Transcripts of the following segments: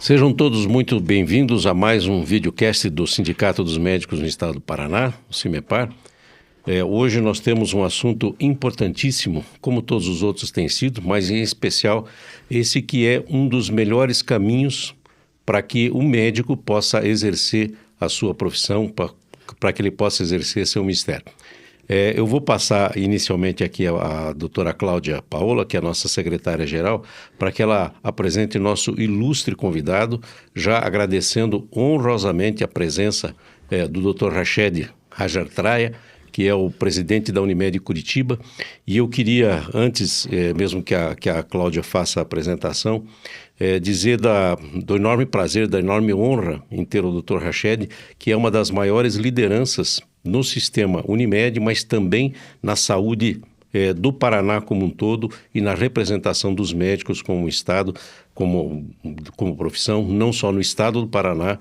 Sejam todos muito bem-vindos a mais um videocast do Sindicato dos Médicos no Estado do Paraná, o CIMEPAR. Hoje nós temos um assunto importantíssimo, como todos os outros têm sido, mas em especial esse que é um dos melhores caminhos para que o médico possa exercer a sua profissão, para que ele possa exercer seu mistério. Eu vou passar inicialmente aqui a doutora Cláudia Paola, que é a nossa secretária-geral, para que ela apresente nosso ilustre convidado, já agradecendo honrosamente a presença do doutor Rached Ajartraia, que é o presidente da Unimed Curitiba. E eu queria, antes mesmo que a Cláudia faça a apresentação, dizer do enorme prazer, da enorme honra em ter o doutor Rached, que é uma das maiores lideranças no sistema Unimed, mas também na saúde do Paraná como um todo e na representação dos médicos como Estado, como profissão, não só no Estado do Paraná,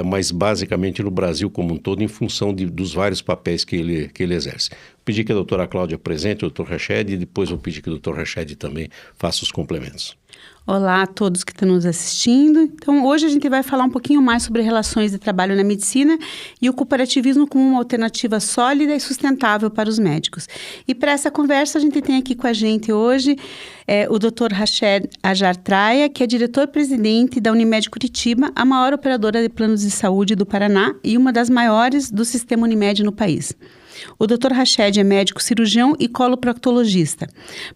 mas basicamente no Brasil como um todo, em função dos vários papéis que ele exerce. Vou pedir que a doutora Cláudia apresente o doutor Rached e depois vou pedir que o doutor Rached também faça os complementos. Olá a todos que estão nos assistindo. Então, hoje a gente vai falar um pouquinho mais sobre relações de trabalho na medicina e o cooperativismo como uma alternativa sólida e sustentável para os médicos. E para essa conversa, a gente tem aqui com a gente hoje o Dr. Rached Ajartraia, que é diretor-presidente da Unimed Curitiba, a maior operadora de planos de saúde do Paraná e uma das maiores do sistema Unimed no país. O Dr. Rached é médico cirurgião e coloproctologista,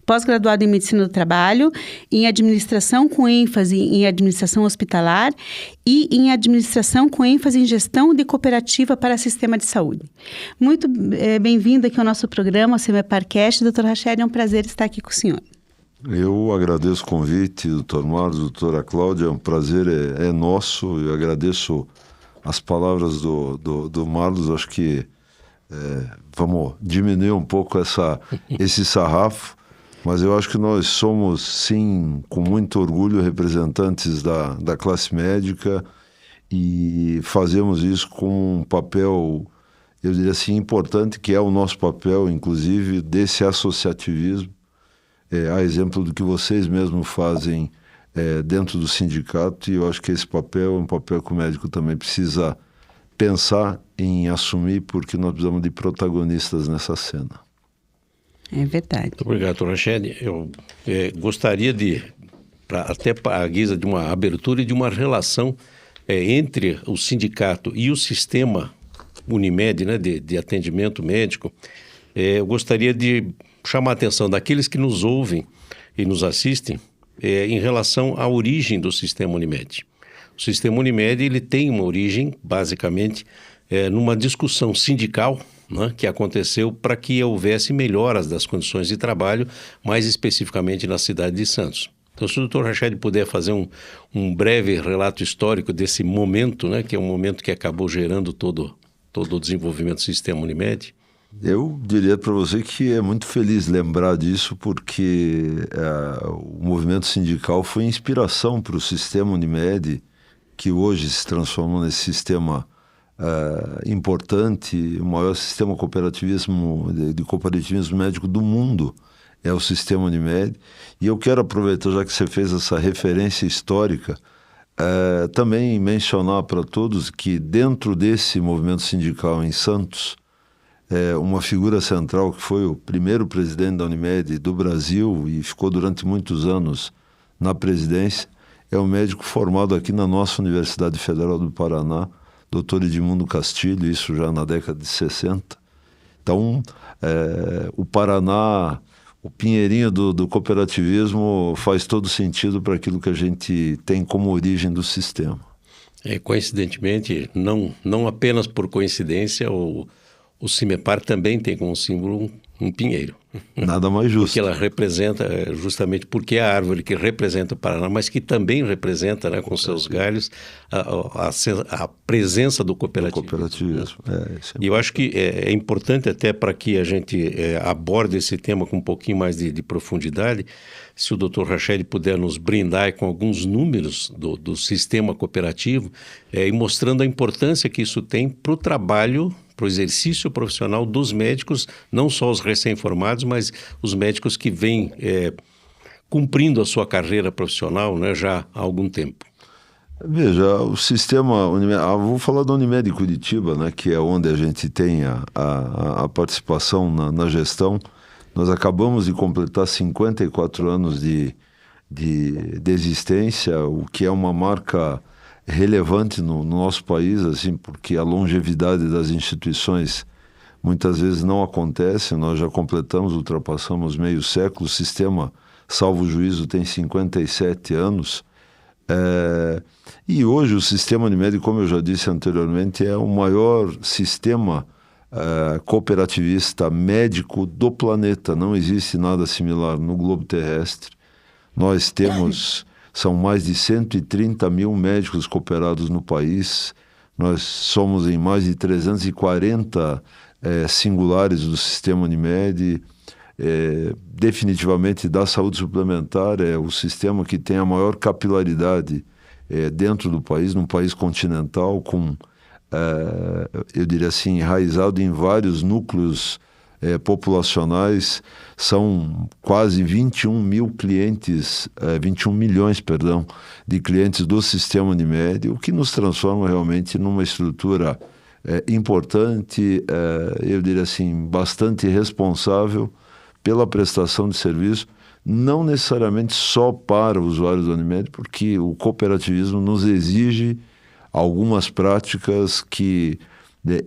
pós-graduado em Medicina do Trabalho, em Administração com ênfase em Administração Hospitalar e em Administração com ênfase em Gestão de Cooperativa para Sistema de Saúde. Muito bem-vindo aqui ao nosso programa, ao CIMEPARcast. Dr. Rached, é um prazer estar aqui com o senhor. Eu agradeço o convite, doutor Marlos, doutora Cláudia, um prazer é nosso. Eu agradeço as palavras do Marlos, acho que vamos diminuir um pouco esse sarrafo, mas eu acho que nós somos, sim, com muito orgulho, representantes da classe médica e fazemos isso com um papel, eu diria assim, importante, que é o nosso papel, inclusive, desse associativismo, a exemplo do que vocês mesmos fazem dentro do sindicato, e eu acho que esse papel é um papel que o médico também precisa pensar em assumir, porque nós precisamos de protagonistas nessa cena. É verdade. Muito obrigado, doutor Rached. Eu gostaria até a guisa de uma abertura e de uma relação entre o sindicato e o sistema Unimed, né, de atendimento médico. Eu gostaria de chamar a atenção daqueles que nos ouvem e nos assistem em relação à origem do sistema Unimed. O sistema Unimed ele tem uma origem, basicamente, numa discussão sindical, né, que aconteceu para que houvesse melhoras das condições de trabalho, mais especificamente na cidade de Santos. Então, se o Dr. Rached puder fazer um breve relato histórico desse momento, né, que é um momento que acabou gerando todo o desenvolvimento do sistema Unimed. Eu diria para você que é muito feliz lembrar disso, porque o movimento sindical foi inspiração para o sistema Unimed, que hoje se transformou nesse sistema importante, o maior sistema de cooperativismo médico do mundo é o sistema Unimed. E eu quero aproveitar, já que você fez essa referência histórica, também mencionar para todos que dentro desse movimento sindical em Santos, uma figura central que foi o primeiro presidente da Unimed do Brasil e ficou durante muitos anos na presidência, é um médico formado aqui na nossa Universidade Federal do Paraná, doutor Edmundo Castilho, isso já na década de 60. Então, o Paraná, o pinheirinho do cooperativismo faz todo sentido para aquilo que a gente tem como origem do sistema. Coincidentemente, não apenas por coincidência, o CIMEPAR também tem como símbolo um pinheiro. Nada mais justo. Porque ela representa, justamente porque é a árvore que representa o Paraná, mas que também representa, né, com seus galhos, a presença do cooperativismo. E eu acho que é importante até para que a gente aborde esse tema com um pouquinho mais de profundidade, se o Dr. Rached puder nos brindar com alguns números do sistema cooperativo e mostrando a importância que isso tem para o trabalho, para o exercício profissional dos médicos, não só os recém-formados, mas os médicos que vêm cumprindo a sua carreira profissional, né, já há algum tempo. Veja, o sistema Unimed, vou falar da Unimed Curitiba, né, que é onde a gente tem a participação na gestão. Nós acabamos de completar 54 anos de existência, o que é uma marca relevante no nosso país, assim, porque a longevidade das instituições muitas vezes não acontece. Nós já ultrapassamos meio século, o sistema, salvo juízo, tem 57 anos. E hoje o sistema Unimed, como eu já disse anteriormente, é o maior sistema cooperativista médico do planeta. Não existe nada similar no globo terrestre. Nós temos, são mais de 130 mil médicos cooperados no país. Nós somos em mais de 340 singulares do sistema Unimed. Definitivamente da saúde suplementar é o sistema que tem a maior capilaridade dentro do país, num país continental, com, eu diria assim, enraizado em vários núcleos populacionais. São quase 21 milhões, de clientes do sistema Unimed, o que nos transforma realmente numa estrutura importante, eu diria assim, bastante responsável pela prestação de serviço, não necessariamente só para usuários da Unimed, porque o cooperativismo nos exige algumas práticas que,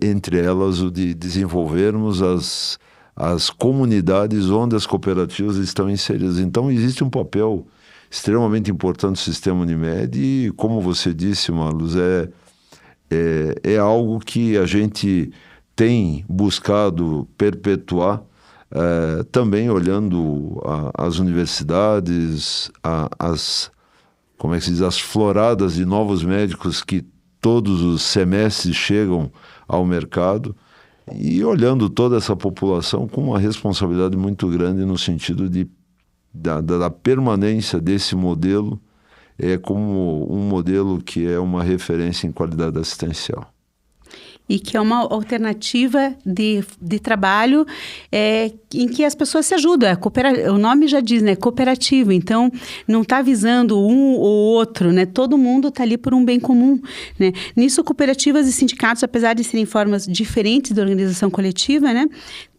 entre elas, o de desenvolvermos as comunidades onde as cooperativas estão inseridas. Então, existe um papel extremamente importante do sistema Unimed e, como você disse, Marlos, é algo que a gente tem buscado perpetuar, também olhando as universidades, como é que se diz, as floradas de novos médicos que todos os semestres chegam ao mercado, e olhando toda essa população com uma responsabilidade muito grande no sentido da permanência desse modelo como um modelo que é uma referência em qualidade assistencial. E que é uma alternativa de trabalho em que as pessoas se ajudam. O nome já diz, né? Cooperativo. Então, não está visando um ou outro, né? Todo mundo está ali por um bem comum, né? Nisso, cooperativas e sindicatos, apesar de serem formas diferentes da organização coletiva, né?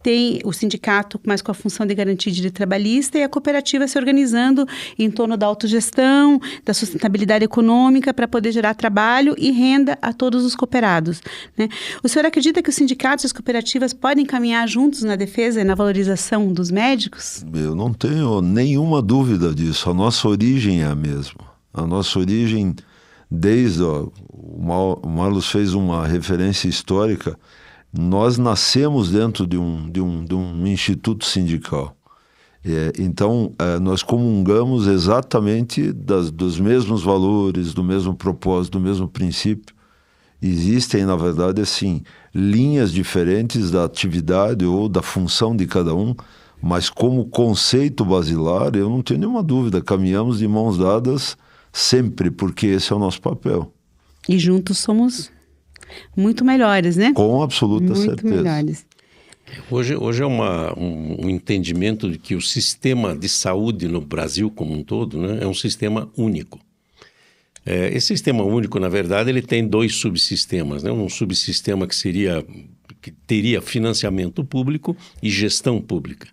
Tem o sindicato mais com a função de garantir direito trabalhista e a cooperativa se organizando em torno da autogestão, da sustentabilidade econômica para poder gerar trabalho e renda a todos os cooperados, né? O senhor acredita que os sindicatos e as cooperativas podem caminhar juntos na defesa e na valorização dos médicos? Eu não tenho nenhuma dúvida disso. A nossa origem é a mesma. A nossa origem, o Marlos fez uma referência histórica. Nós nascemos dentro de um instituto sindical. Então, nós comungamos exatamente dos mesmos valores, do mesmo propósito, do mesmo princípio. Existem, na verdade, assim, linhas diferentes da atividade ou da função de cada um, mas como conceito basilar, eu não tenho nenhuma dúvida, caminhamos de mãos dadas sempre, porque esse é o nosso papel. E juntos somos muito melhores, né? Com absoluta certeza. Muito melhores. Hoje é um entendimento de que o sistema de saúde no Brasil como um todo, né, é um sistema único. Esse sistema único, na verdade, ele tem dois subsistemas, né? Um subsistema que teria financiamento público e gestão pública.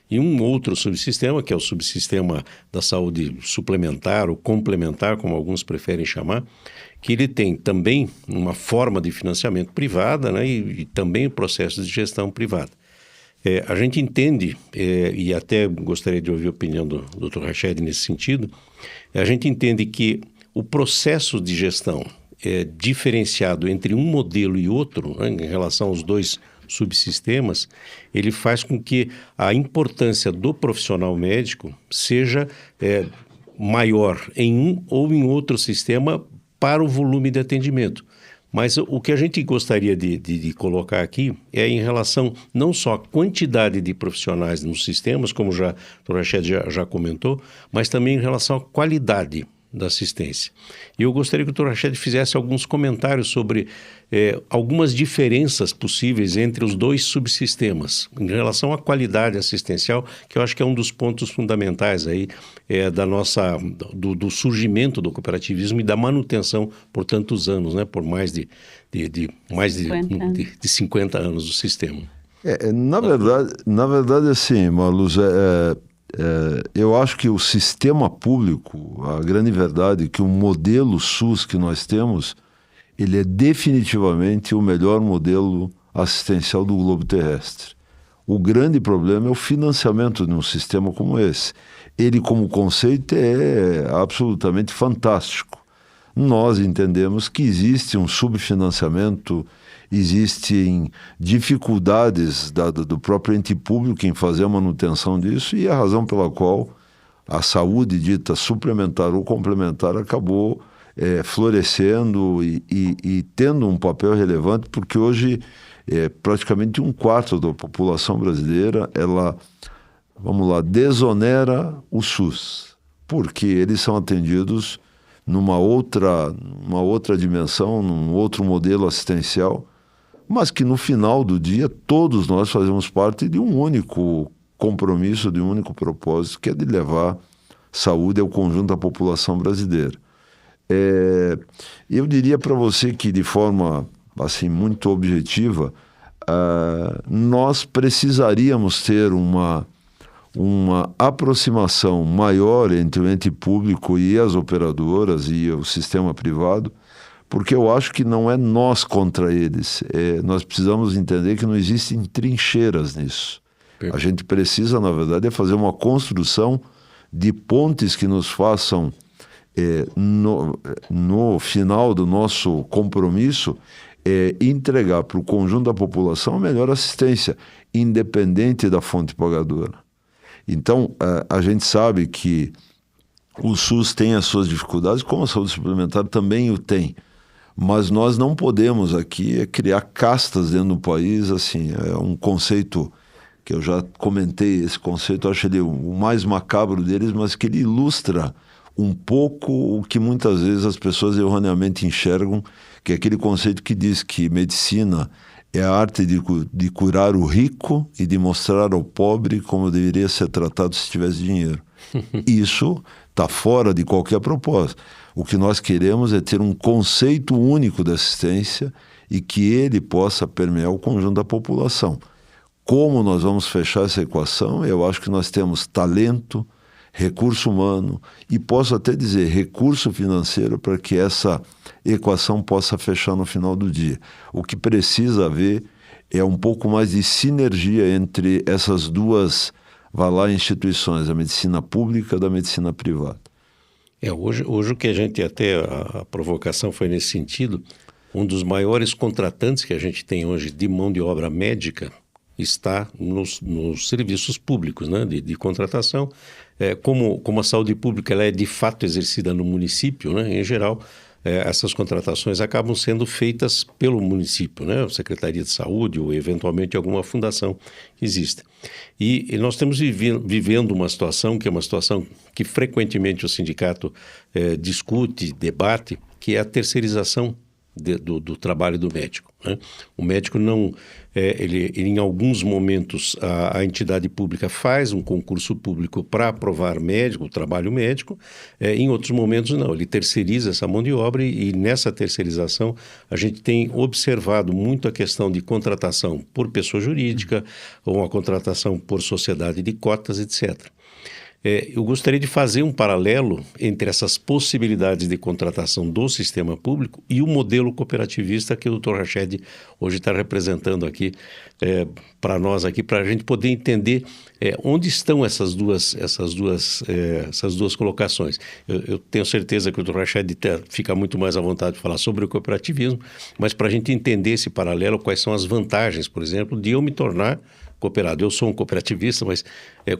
E um outro subsistema, que é o subsistema da saúde suplementar ou complementar, como alguns preferem chamar, que ele tem também uma forma de financiamento privada, né, e também processos de gestão privada. A gente entende, e até gostaria de ouvir a opinião do Dr. Rached nesse sentido, a gente entende que o processo de gestão diferenciado entre um modelo e outro, né, em relação aos dois subsistemas, ele faz com que a importância do profissional médico seja maior em um ou em outro sistema para o volume de atendimento. Mas o que a gente gostaria de colocar aqui é em relação não só à quantidade de profissionais nos sistemas, como o Dr. Rached já comentou, mas também em relação à qualidade, da assistência. E eu gostaria que o Dr. Rached fizesse alguns comentários sobre algumas diferenças possíveis entre os dois subsistemas, em relação à qualidade assistencial, que eu acho que é um dos pontos fundamentais aí do surgimento do cooperativismo e da manutenção por tantos anos, né, por mais de 50 anos do sistema. Na verdade, assim, Marluz, eu acho que o sistema público, a grande verdade é que o modelo SUS que nós temos, ele é definitivamente o melhor modelo assistencial do globo terrestre. O grande problema é o financiamento de um sistema como esse. Ele, como conceito, é absolutamente fantástico. Nós entendemos que existe um subfinanciamento, existem dificuldades do próprio ente público em fazer a manutenção disso, e a razão pela qual a saúde dita suplementar ou complementar acabou florescendo e tendo um papel relevante, porque hoje praticamente 1/4 da população brasileira, ela, desonera o SUS, porque eles são atendidos numa outra dimensão, num outro modelo assistencial, mas que no final do dia todos nós fazemos parte de um único compromisso, de um único propósito, que é de levar saúde ao conjunto da população brasileira. Eu diria para você que, de forma assim, muito objetiva, nós precisaríamos ter uma aproximação maior entre o ente público e as operadoras e o sistema privado, porque eu acho que não é nós contra eles. Nós precisamos entender que não existem trincheiras nisso. A gente precisa, na verdade, fazer uma construção de pontes que nos façam, no final do nosso compromisso, entregar para o conjunto da população a melhor assistência, independente da fonte pagadora. Então, a gente sabe que o SUS tem as suas dificuldades, como a saúde suplementar também o tem. Mas nós não podemos aqui criar castas dentro do país, assim, é um conceito que eu já comentei, esse conceito, eu acho ele o mais macabro deles, mas que ele ilustra um pouco o que muitas vezes as pessoas erroneamente enxergam, que é aquele conceito que diz que medicina é a arte de curar o rico e de mostrar ao pobre como deveria ser tratado se tivesse dinheiro. Isso está fora de qualquer propósito. O que nós queremos é ter um conceito único de assistência e que ele possa permear o conjunto da população. Como nós vamos fechar essa equação? Eu acho que nós temos talento, recurso humano e posso até dizer recurso financeiro para que essa equação possa fechar no final do dia. O que precisa haver é um pouco mais de sinergia entre essas duas instituições, a medicina pública e da medicina privada. Hoje o que a gente a provocação foi nesse sentido. Um dos maiores contratantes que a gente tem hoje de mão de obra médica está nos serviços públicos, né, de contratação. Como a saúde pública ela é de fato exercida no município, né, em geral, essas contratações acabam sendo feitas pelo município, né, a Secretaria de Saúde ou eventualmente alguma fundação que exista. E nós estamos vivendo uma situação que é uma situação que frequentemente o sindicato discute, debate, que é a terceirização do trabalho do médico, né? O médico não, ele em alguns momentos a entidade pública faz um concurso público para aprovar o trabalho médico, em outros momentos não, ele terceiriza essa mão de obra e nessa terceirização a gente tem observado muito a questão de contratação por pessoa jurídica ou uma contratação por sociedade de cotas, etc. Eu gostaria de fazer um paralelo entre essas possibilidades de contratação do sistema público e o modelo cooperativista que o Dr. Rached hoje está representando aqui para nós, aqui, para a gente poder entender onde estão essas duas colocações. Eu tenho certeza que o Dr. Rached fica muito mais à vontade de falar sobre o cooperativismo, mas para a gente entender esse paralelo, quais são as vantagens, por exemplo, de eu me tornar cooperado. Eu sou um cooperativista, mas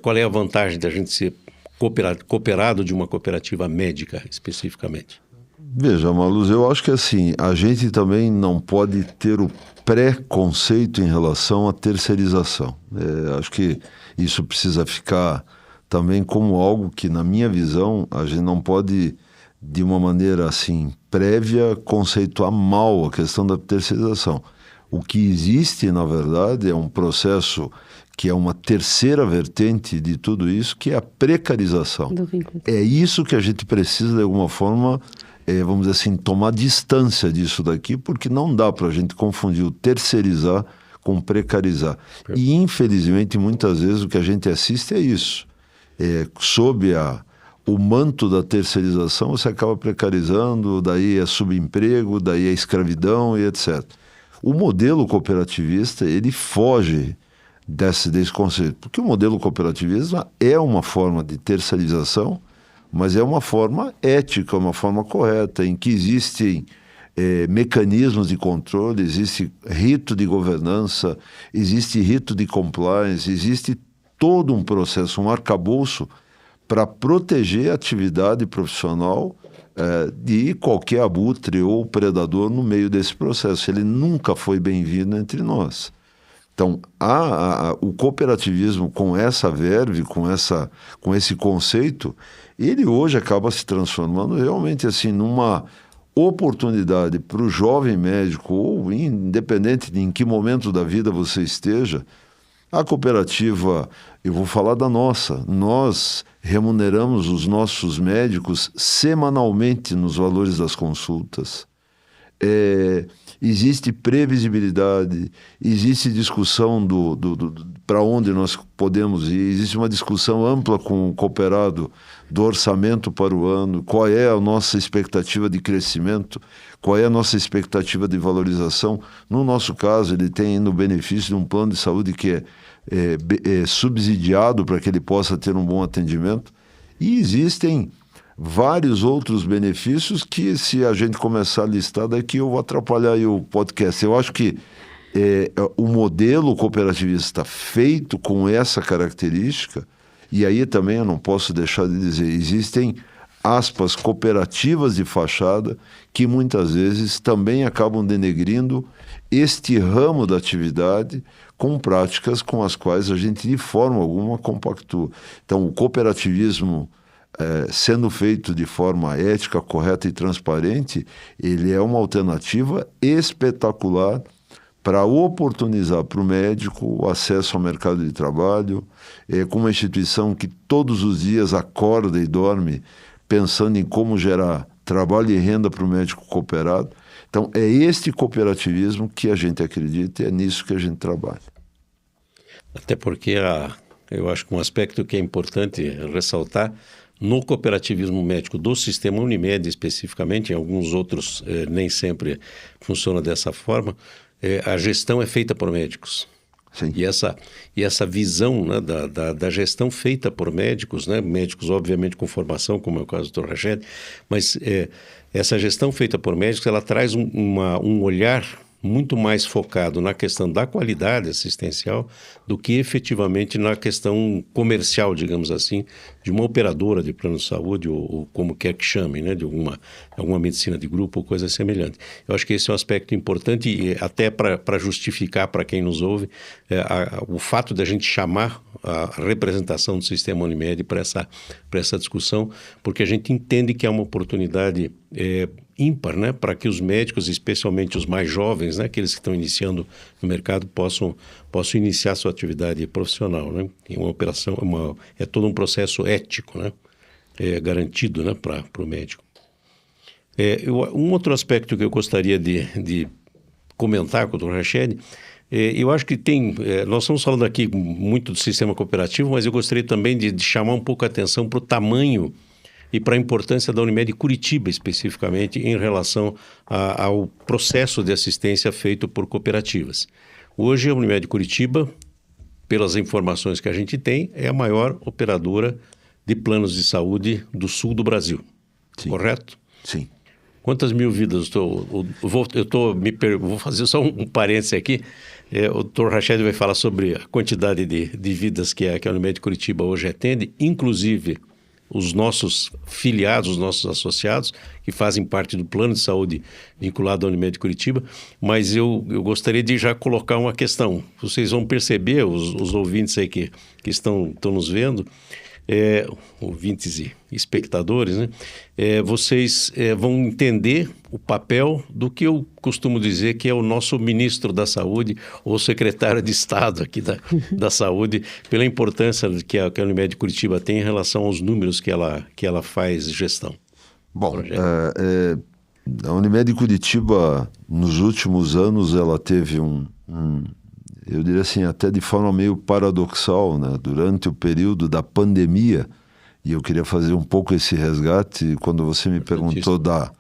qual é a vantagem da gente ser cooperado de uma cooperativa médica, especificamente? Veja, Marluz, eu acho que assim, a gente também não pode ter o preconceito em relação à terceirização. Acho que isso precisa ficar também como algo que, na minha visão, a gente não pode de uma maneira assim prévia, conceituar mal a questão da terceirização. O que existe, na verdade, é um processo que é uma terceira vertente de tudo isso, que é a precarização. É isso que a gente precisa, de alguma forma, vamos dizer assim, tomar distância disso daqui, porque não dá para a gente confundir o terceirizar com precarizar. E, infelizmente, muitas vezes o que a gente assiste é isso. Sob o manto da terceirização, você acaba precarizando, daí é subemprego, daí é escravidão e etc. O modelo cooperativista, ele foge desse conceito, porque o modelo cooperativista é uma forma de terceirização, mas é uma forma ética, uma forma correta, em que existem mecanismos de controle, existe rito de governança, existe rito de compliance, existe todo um processo, um arcabouço para proteger a atividade profissional de qualquer abutre ou predador no meio desse processo. Ele nunca foi bem-vindo entre nós. Então, o cooperativismo com essa verve, com esse conceito, ele hoje acaba se transformando realmente assim numa oportunidade para o jovem médico, ou independente de em que momento da vida você esteja. A cooperativa, eu vou falar da nossa, nós remuneramos os nossos médicos semanalmente nos valores das consultas. Existe previsibilidade, existe discussão para onde nós podemos ir, existe uma discussão ampla com o cooperado do orçamento para o ano, qual é a nossa expectativa de crescimento, qual é a nossa expectativa de valorização. No nosso caso, ele tem ainda o benefício de um plano de saúde que é subsidiado para que ele possa ter um bom atendimento. E existem vários outros benefícios que, se a gente começar a listar daqui, eu vou atrapalhar aí o podcast. Eu acho que o modelo cooperativista feito com essa característica, e aí também eu não posso deixar de dizer, existem aspas cooperativas de fachada que muitas vezes também acabam denegrindo este ramo da atividade com práticas com as quais a gente de forma alguma compactua. Então, o cooperativismo sendo feito de forma ética, correta e transparente, ele é uma alternativa espetacular para oportunizar para o médico o acesso ao mercado de trabalho, com uma instituição que todos os dias acorda e dorme pensando em como gerar trabalho e renda para o médico cooperado. Então, é este cooperativismo que a gente acredita e é nisso que a gente trabalha. Até porque eu acho que um aspecto que é importante ressaltar, no cooperativismo médico do sistema Unimed especificamente, em alguns outros nem sempre funciona dessa forma, a gestão é feita por médicos. Sim. E essa visão, né, da gestão feita por médicos, né, médicos obviamente com formação, como é o caso do Dr. Rached, mas essa gestão feita por médicos, ela traz um olhar muito mais focado na questão da qualidade assistencial do que efetivamente na questão comercial, digamos assim, de uma operadora de plano de saúde ou como quer que chame, né, de alguma medicina de grupo ou coisa semelhante. Eu acho que esse é um aspecto importante e até para justificar para quem nos ouve o fato de a gente chamar a representação do sistema Unimed para essa discussão, porque a gente entende que é uma oportunidade ímpar, né, para que os médicos, especialmente os mais jovens, né, aqueles que estão iniciando no mercado, possam iniciar sua atividade profissional, né? E uma operação, é todo um processo ético, né, garantido, né, para o médico. Um outro aspecto que eu gostaria de comentar com o Dr. Rached, eu acho que nós estamos falando aqui muito do sistema cooperativo, mas eu gostaria também de chamar um pouco a atenção para o tamanho e para a importância da Unimed Curitiba, especificamente, em relação ao processo de assistência feito por cooperativas. Hoje, a Unimed Curitiba, pelas informações que a gente tem, é a maior operadora de planos de saúde do sul do Brasil. Sim. Correto? Sim. Quantas mil vidas? Vou fazer só um parênteses aqui. O Dr. Rached vai falar sobre a quantidade de vidas que a Unimed Curitiba hoje atende, inclusive os nossos filiados, os nossos associados, que fazem parte do plano de saúde vinculado à Unimed Curitiba, mas eu gostaria de já colocar uma questão. Vocês vão perceber, os ouvintes aí que estão nos vendo, ouvintes e espectadores, né? Vocês vão entender o papel do que eu costumo dizer que é o nosso ministro da Saúde ou secretário de Estado aqui da Saúde, pela importância que a Unimed Curitiba tem em relação aos números que ela faz gestão. Bom, a Unimed Curitiba, nos últimos anos, ela teve eu diria assim, até de forma meio paradoxal, né? Durante o período da pandemia, e eu queria fazer um pouco esse resgate, quando você me perguntou da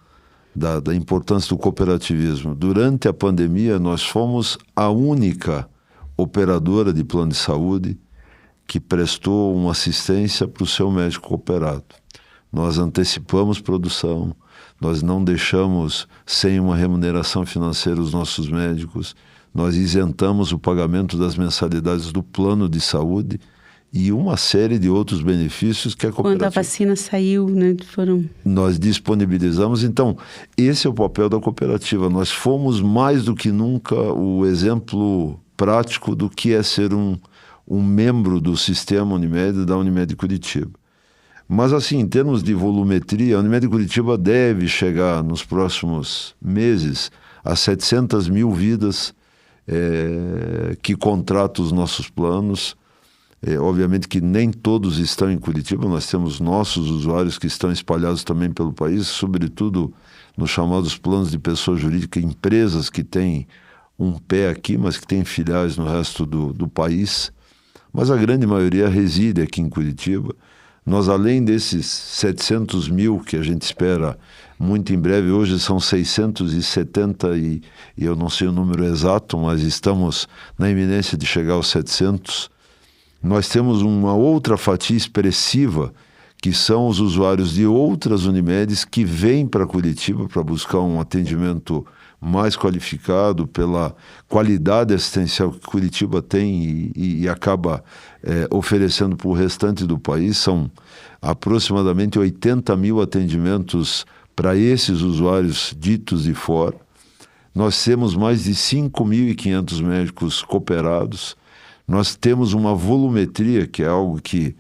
importância do cooperativismo. Durante a pandemia, nós fomos a única operadora de plano de saúde que prestou uma assistência para o seu médico cooperado. Nós antecipamos produção, nós não deixamos sem uma remuneração financeira os nossos médicos, nós isentamos o pagamento das mensalidades do plano de saúde e uma série de outros benefícios que a cooperativa... Quando a vacina saiu, né, nós disponibilizamos. Então, esse é o papel da cooperativa. Nós fomos mais do que nunca o exemplo prático do que é ser um membro do sistema Unimed, da Unimed Curitiba. Mas assim, em termos de volumetria, a Unimed Curitiba deve chegar nos próximos meses a 700 mil vidas que contratam os nossos planos. Obviamente que nem todos estão em Curitiba, nós temos nossos usuários que estão espalhados também pelo país, sobretudo nos chamados planos de pessoa jurídica, empresas que têm um pé aqui, mas que têm filiais no resto do país. Mas a grande maioria reside aqui em Curitiba. Nós, além desses 700 mil que a gente espera muito em breve, hoje são 670 e eu não sei o número exato, mas estamos na iminência de chegar aos 700. Nós temos uma outra fatia expressiva, que são os usuários de outras Unimedes que vêm para Curitiba para buscar um atendimento mais qualificado pela qualidade assistencial que Curitiba tem e acaba oferecendo para o restante do país. São aproximadamente 80 mil atendimentos para esses usuários ditos de fora. Nós temos mais de 5.500 médicos cooperados. Nós temos uma volumetria, que é algo que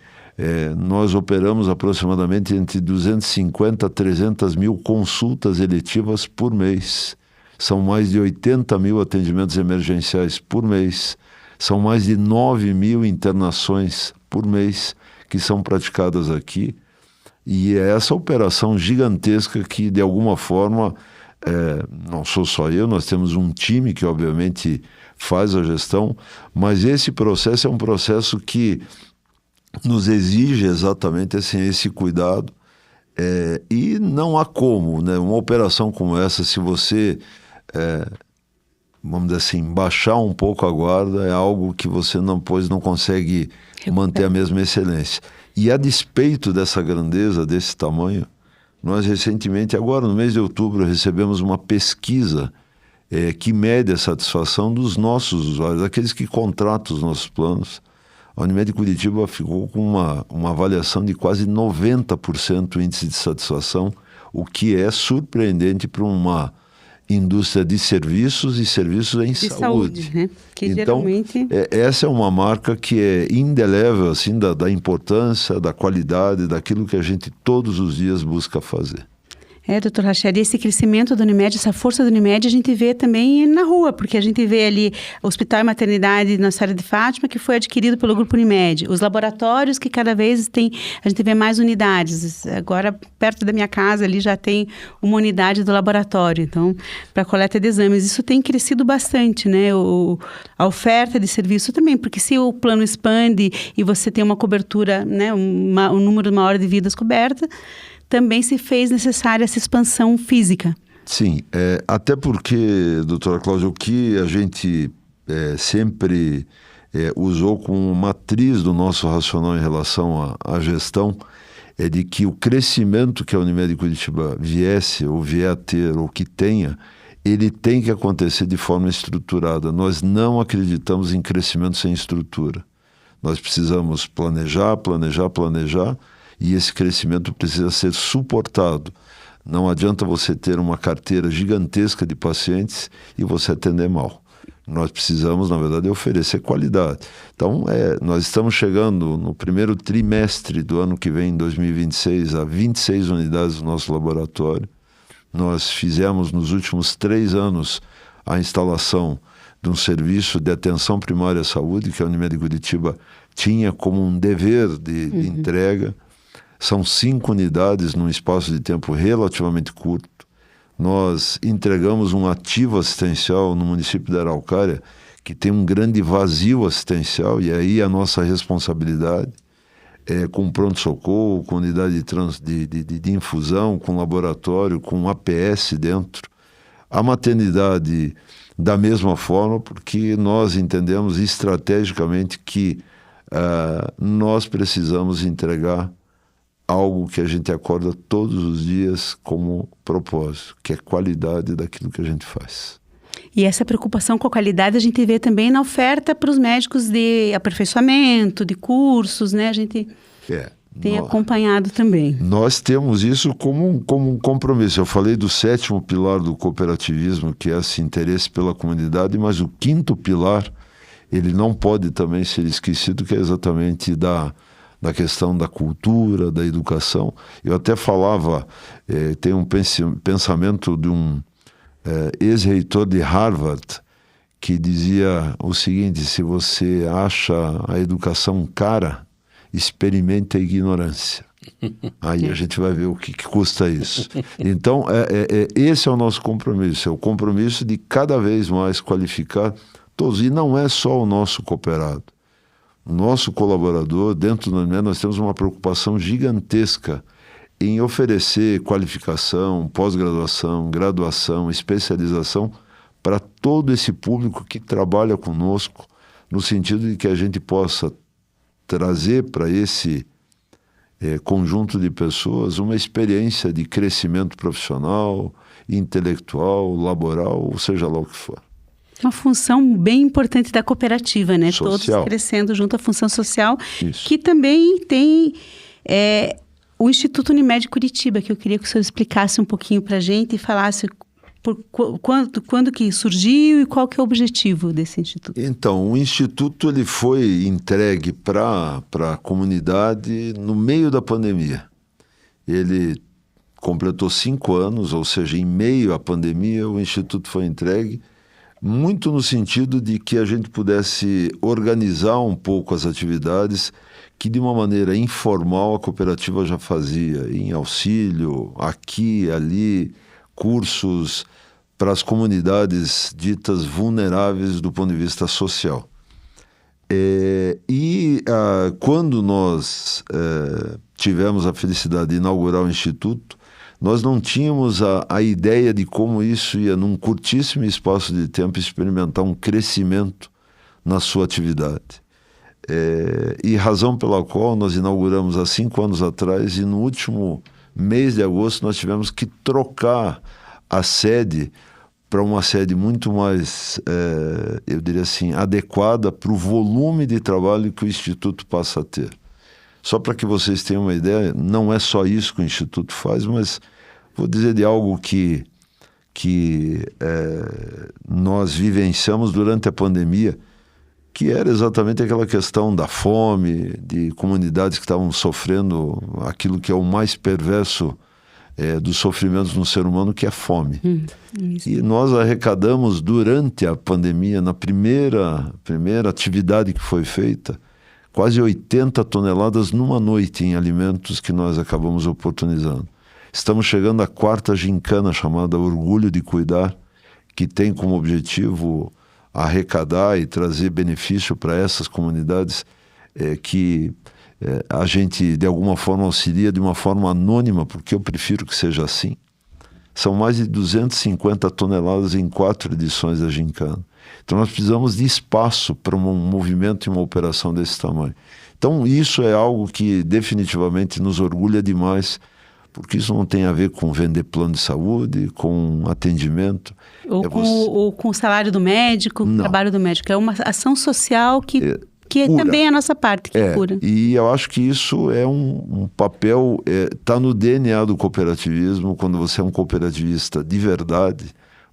nós operamos aproximadamente entre 250 a 300 mil consultas eletivas por mês. São mais de 80 mil atendimentos emergenciais por mês. São mais de 9 mil internações por mês que são praticadas aqui. E é essa operação gigantesca que, de alguma forma, não sou só eu, nós temos um time que, obviamente, faz a gestão, mas esse processo é um processo que nos exige exatamente assim, esse cuidado. E não há como, né? Uma operação como essa, se você, vamos dizer assim, baixar um pouco a guarda, é algo que você não consegue manter a mesma excelência. E a despeito dessa grandeza, desse tamanho, nós recentemente, agora no mês de outubro, recebemos uma pesquisa que mede a satisfação dos nossos usuários, daqueles que contratam os nossos planos. A Unimed Curitiba ficou com uma avaliação de quase 90% índice de satisfação, o que é surpreendente para uma indústria de serviços e serviços em saúde. Né? Que então, geralmente... essa é uma marca que é indelével assim, da importância, da qualidade, daquilo que a gente todos os dias busca fazer. Doutor Rachel, esse crescimento da Unimed, essa força da Unimed, a gente vê também na rua, porque a gente vê ali o Hospital e Maternidade Nossa Senhora de Fátima, que foi adquirido pelo Grupo Unimed, os laboratórios que cada vez a gente vê mais unidades. Agora, perto da minha casa, ali já tem uma unidade do laboratório, então, para coleta de exames. Isso tem crescido bastante, né? A oferta de serviço também, porque se o plano expande e você tem uma cobertura, né? Um número maior de vidas cobertas, também se fez necessária essa expansão física. Sim, até porque, doutora Cláudia, o que a gente sempre usou como matriz do nosso racional em relação à gestão é de que o crescimento que a Unimed Curitiba viesse ou vier a ter ou que tenha, ele tem que acontecer de forma estruturada. Nós não acreditamos em crescimento sem estrutura. Nós precisamos planejar, e esse crescimento precisa ser suportado. Não adianta você ter uma carteira gigantesca de pacientes e você atender mal. Nós precisamos, na verdade, oferecer qualidade. Então, nós estamos chegando no primeiro trimestre do ano que vem, 2026, a 26 unidades do nosso laboratório. Nós fizemos, nos últimos 3 anos, a instalação de um serviço de atenção primária à saúde, que a Unimed de Curitiba tinha como um dever de entrega. São 5 unidades num espaço de tempo relativamente curto. Nós entregamos um ativo assistencial no município de Araucária, que tem um grande vazio assistencial, e aí a nossa responsabilidade é com pronto-socorro, com unidade de infusão, com laboratório, com APS dentro. A maternidade, da mesma forma, porque nós entendemos estrategicamente que nós precisamos entregar algo que a gente acorda todos os dias como propósito, que é qualidade daquilo que a gente faz. E essa preocupação com a qualidade a gente vê também na oferta para os médicos de aperfeiçoamento, de cursos, né? A gente tem acompanhado também. Nós temos isso como um compromisso. Eu falei do 7º pilar do cooperativismo, que é esse interesse pela comunidade, mas o 5º pilar, ele não pode também ser esquecido, que é exatamente da questão da cultura, da educação. Eu até falava, tem um pensamento de um ex-reitor de Harvard, que dizia o seguinte: se você acha a educação cara, experimente a ignorância. Aí a gente vai ver o que custa isso. Então, esse é o nosso compromisso, é o compromisso de cada vez mais qualificar todos. E não é só o nosso cooperado. Nosso colaborador, dentro do Unimed, nós temos uma preocupação gigantesca em oferecer qualificação, pós-graduação, graduação, especialização para todo esse público que trabalha conosco, no sentido de que a gente possa trazer para esse conjunto de pessoas uma experiência de crescimento profissional, intelectual, laboral, ou seja lá o que for. Uma função bem importante da cooperativa, né? Social. Todos crescendo junto à função social. Isso. Que também tem o Instituto Unimed Curitiba, que eu queria que o senhor explicasse um pouquinho para a gente e falasse quando que surgiu e qual que é o objetivo desse instituto. Então, o instituto ele foi entregue para a comunidade no meio da pandemia. Ele completou 5 anos, ou seja, em meio à pandemia, o instituto foi entregue, muito no sentido de que a gente pudesse organizar um pouco as atividades que, de uma maneira informal, a cooperativa já fazia, em auxílio, aqui, ali, cursos para as comunidades ditas vulneráveis do ponto de vista social. Quando nós tivemos a felicidade de inaugurar o Instituto, nós não tínhamos a ideia de como isso ia, num curtíssimo espaço de tempo, experimentar um crescimento na sua atividade. E razão pela qual nós inauguramos há 5 anos atrás, e no último mês de agosto nós tivemos que trocar a sede para uma sede muito mais, eu diria assim, adequada para o volume de trabalho que o Instituto passa a ter. Só para que vocês tenham uma ideia, não é só isso que o Instituto faz, mas vou dizer de algo que nós vivenciamos durante a pandemia, que era exatamente aquela questão da fome, de comunidades que estavam sofrendo aquilo que é o mais perverso dos sofrimentos no ser humano, que é fome. E nós arrecadamos durante a pandemia, na primeira atividade que foi feita, quase 80 toneladas numa noite em alimentos que nós acabamos oportunizando. Estamos chegando à 4ª gincana, chamada Orgulho de Cuidar, que tem como objetivo arrecadar e trazer benefício para essas comunidades que a gente, de alguma forma, auxilia de uma forma anônima, porque eu prefiro que seja assim. São mais de 250 toneladas em 4 edições da gincana. Então nós precisamos de espaço para um movimento e uma operação desse tamanho. Então isso é algo que definitivamente nos orgulha demais, porque isso não tem a ver com vender plano de saúde, com atendimento. Ou com o salário do médico, o trabalho do médico. É uma ação social que também é a nossa parte, que cura. E eu acho que isso é um papel, está no DNA do cooperativismo. Quando você é um cooperativista de verdade,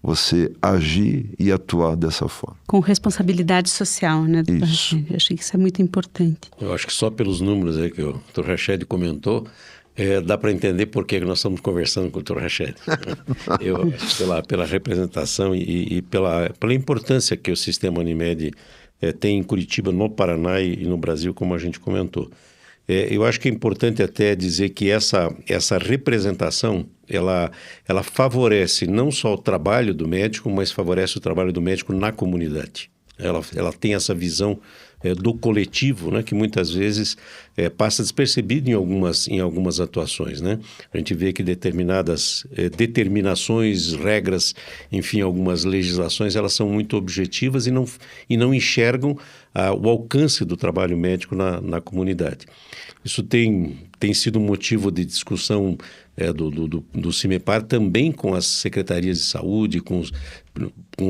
você agir e atuar dessa forma. Com responsabilidade social, né, doutor Isso. Rached? Eu achei que isso é muito importante. Eu acho que só pelos números aí que o Dr. Rached comentou, dá para entender por que nós estamos conversando com o Dr. Rached. Eu acho que pela representação e pela importância que o sistema Unimed tem em Curitiba, no Paraná e no Brasil, como a gente comentou. Eu acho que é importante até dizer que essa representação, ela favorece não só o trabalho do médico, mas favorece o trabalho do médico na comunidade. Ela tem essa visão do coletivo, né, que muitas vezes passa despercebido em algumas atuações, né? A gente vê que determinadas determinações, regras, enfim, algumas legislações, elas são muito objetivas e não enxergam o alcance do trabalho médico na comunidade. Isso tem sido um motivo de discussão do CIMEPAR também com as secretarias de saúde, com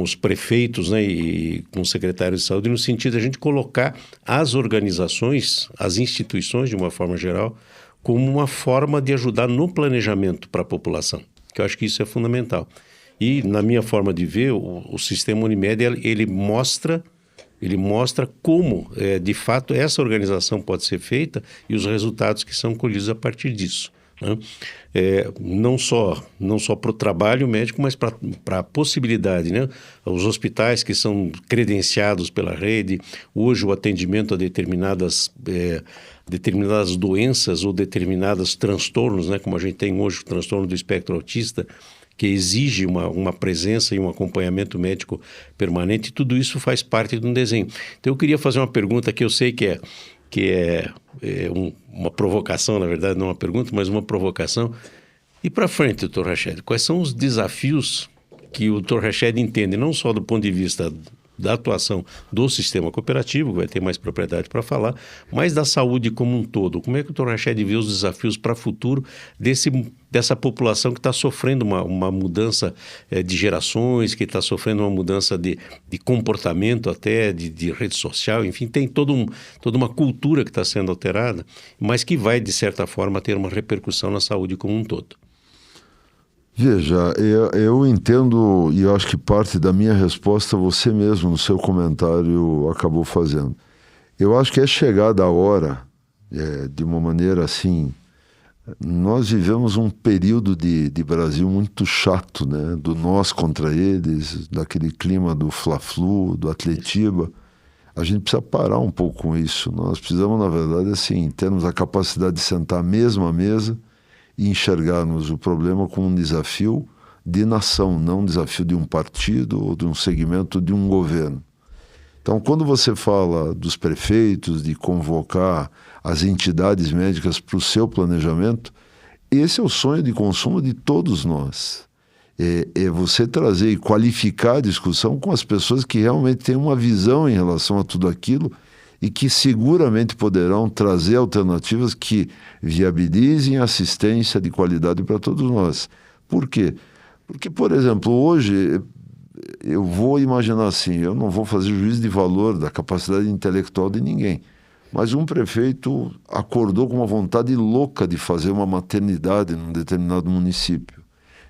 os prefeitos, né, e com os secretários de saúde, no sentido de a gente colocar as organizações, as instituições, de uma forma geral, como uma forma de ajudar no planejamento para a população, que eu acho que isso é fundamental. E, na minha forma de ver, o sistema Unimed, ele mostra como, de fato, essa organização pode ser feita e os resultados que são colhidos a partir disso, né? Não só para o trabalho médico, mas para a possibilidade, né? Os hospitais que são credenciados pela rede, hoje o atendimento a determinadas doenças ou determinados transtornos, né? Como a gente tem hoje o transtorno do espectro autista, que exige uma presença e um acompanhamento médico permanente, tudo isso faz parte de um desenho. Então eu queria fazer uma pergunta que eu sei que é uma provocação, na verdade, não uma pergunta, mas uma provocação. E para frente, Dr. Rached, quais são os desafios que o Dr. Rached entende, não só do ponto de vista da atuação do sistema cooperativo, que vai ter mais propriedade para falar, mas da saúde como um todo? Como é que o Dr. Rached vê os desafios para o futuro dessa população que está sofrendo uma mudança de gerações, que está sofrendo uma mudança de comportamento até, de rede social, enfim, tem toda uma cultura que está sendo alterada, mas que vai, de certa forma, ter uma repercussão na saúde como um todo? Veja, eu entendo, e eu acho que parte da minha resposta você mesmo, no seu comentário, acabou fazendo. Eu acho que é chegada a hora, de uma maneira assim, nós vivemos um período de Brasil muito chato, né? Do nós contra eles, daquele clima do Fla-Flu, do Atletiba. A gente precisa parar um pouco com isso. Nós precisamos, na verdade, assim, termos a capacidade de sentar mesmo à mesa e enxergarmos o problema como um desafio de nação, não um desafio de um partido ou de um segmento de um governo. Então, quando você fala dos prefeitos, de convocar as entidades médicas para o seu planejamento, esse é o sonho de consumo de todos nós. É você trazer e qualificar a discussão com as pessoas que realmente têm uma visão em relação a tudo aquilo e que seguramente poderão trazer alternativas que viabilizem assistência de qualidade para todos nós. Por quê? Porque, por exemplo, hoje eu vou imaginar assim, eu não vou fazer juízo de valor da capacidade intelectual de ninguém, mas um prefeito acordou com uma vontade louca de fazer uma maternidade num determinado município.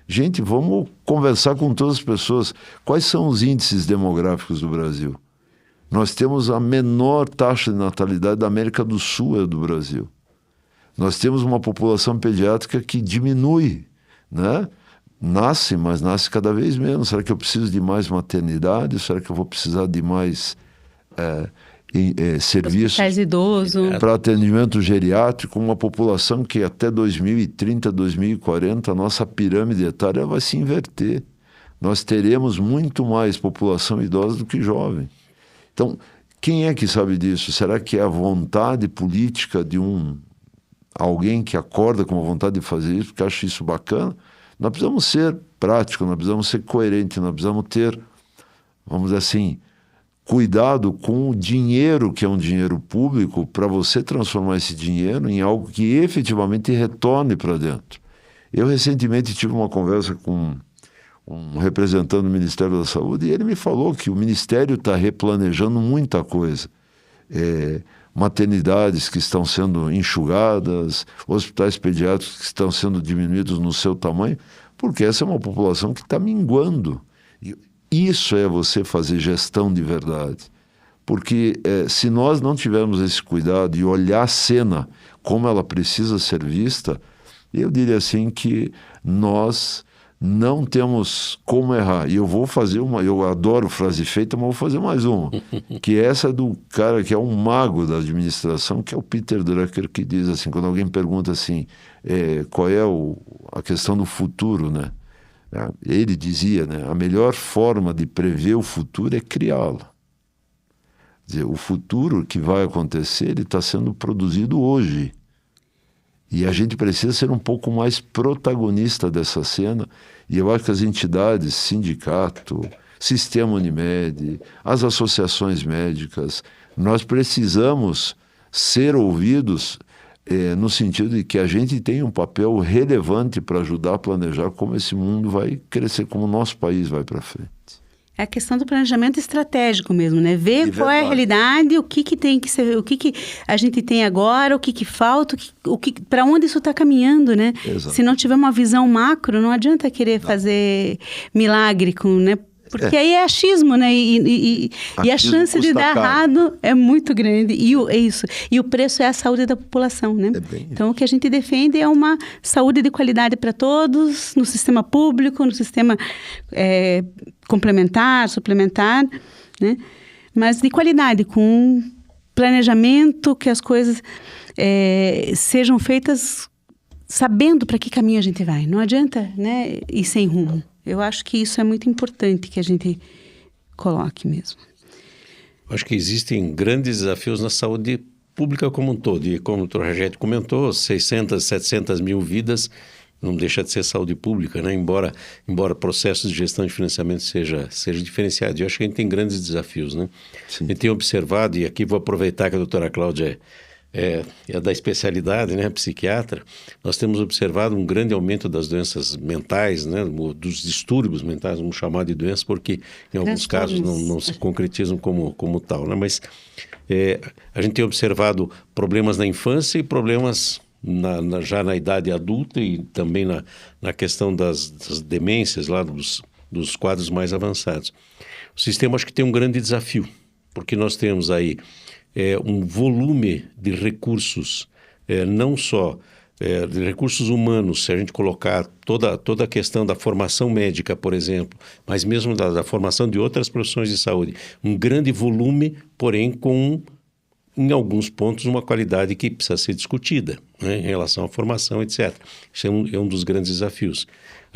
Gente, vamos conversar com todas as pessoas. Quais são os índices demográficos do Brasil? Nós temos a menor taxa de natalidade da América do Sul, é do Brasil. Nós temos uma população pediátrica que diminui, né? Nasce, mas nasce cada vez menos. Será que eu preciso de mais maternidade? Será que eu vou precisar de mais serviços para atendimento geriátrico? Uma população que até 2030, 2040, a nossa pirâmide etária vai se inverter. Nós teremos muito mais população idosa do que jovem. Então, quem é que sabe disso? Será que é a vontade política de alguém que acorda com a vontade de fazer isso, porque acha isso bacana? Nós precisamos ser práticos, nós precisamos ser coerentes, nós precisamos ter, vamos dizer assim, cuidado com o dinheiro, que é um dinheiro público, para você transformar esse dinheiro em algo que efetivamente retorne para dentro. Eu recentemente tive uma conversa com um representante do Ministério da Saúde, e ele me falou que o Ministério está replanejando muita coisa. Maternidades que estão sendo enxugadas, hospitais pediátricos que estão sendo diminuídos no seu tamanho, porque essa é uma população que está minguando. Isso é você fazer gestão de verdade. Porque se nós não tivermos esse cuidado e olhar a cena como ela precisa ser vista, eu diria assim que nós não temos como errar. E eu vou fazer eu adoro frase feita, mas vou fazer mais uma, que é essa do cara que é um mago da administração, que é o Peter Drucker, que diz assim, quando alguém pergunta assim, qual é a questão do futuro, né? Ele dizia, né, a melhor forma de prever o futuro é criá-lo. Quer dizer, o futuro que vai acontecer, ele está sendo produzido hoje. E a gente precisa ser um pouco mais protagonista dessa cena. E eu acho que as entidades, sindicato, Sistema Unimed, as associações médicas, nós precisamos ser ouvidos no sentido de que a gente tem um papel relevante para ajudar a planejar como esse mundo vai crescer, como o nosso país vai para frente. É a questão do planejamento estratégico mesmo, né? Ver qual é a realidade, o que tem que ser, o que a gente tem agora, o que falta, para onde isso está caminhando, né? Exato. Se não tiver uma visão macro, não adianta querer fazer milagre com, né? Porque aí é achismo, né? E a chance de dar errado é muito grande. É isso. E o preço é a saúde da população, né? Então, o que a gente defende é uma saúde de qualidade para todos, no sistema público, no sistema complementar, suplementar, né? Mas de qualidade, com planejamento, que as coisas sejam feitas sabendo para que caminho a gente vai. Não adianta, né, ir sem rumo. Eu acho que isso é muito importante que a gente coloque mesmo. Acho que existem grandes desafios na saúde pública como um todo. E como o Dr. Raged comentou, 600, 700 mil vidas não deixa de ser saúde pública, né? Embora processos de gestão de financiamento seja diferenciado. Eu acho que a gente tem grandes desafios, né? Sim. A gente tem observado, e aqui vou aproveitar que a doutora Cláudia é da especialidade, né, psiquiatra, nós temos observado um grande aumento das doenças mentais, né, dos distúrbios mentais, vamos chamar de doenças, porque em alguns casos não se concretizam como tal, né, mas a gente tem observado problemas na infância e problemas já na idade adulta e também na questão das demências, lá dos quadros mais avançados. O sistema acho que tem um grande desafio, porque nós temos aí um volume de recursos, não só de recursos humanos, se a gente colocar toda a questão da formação médica, por exemplo, mas mesmo da formação de outras profissões de saúde, um grande volume, porém com, em alguns pontos, uma qualidade que precisa ser discutida, né, em relação à formação, etc. Isso é um dos grandes desafios.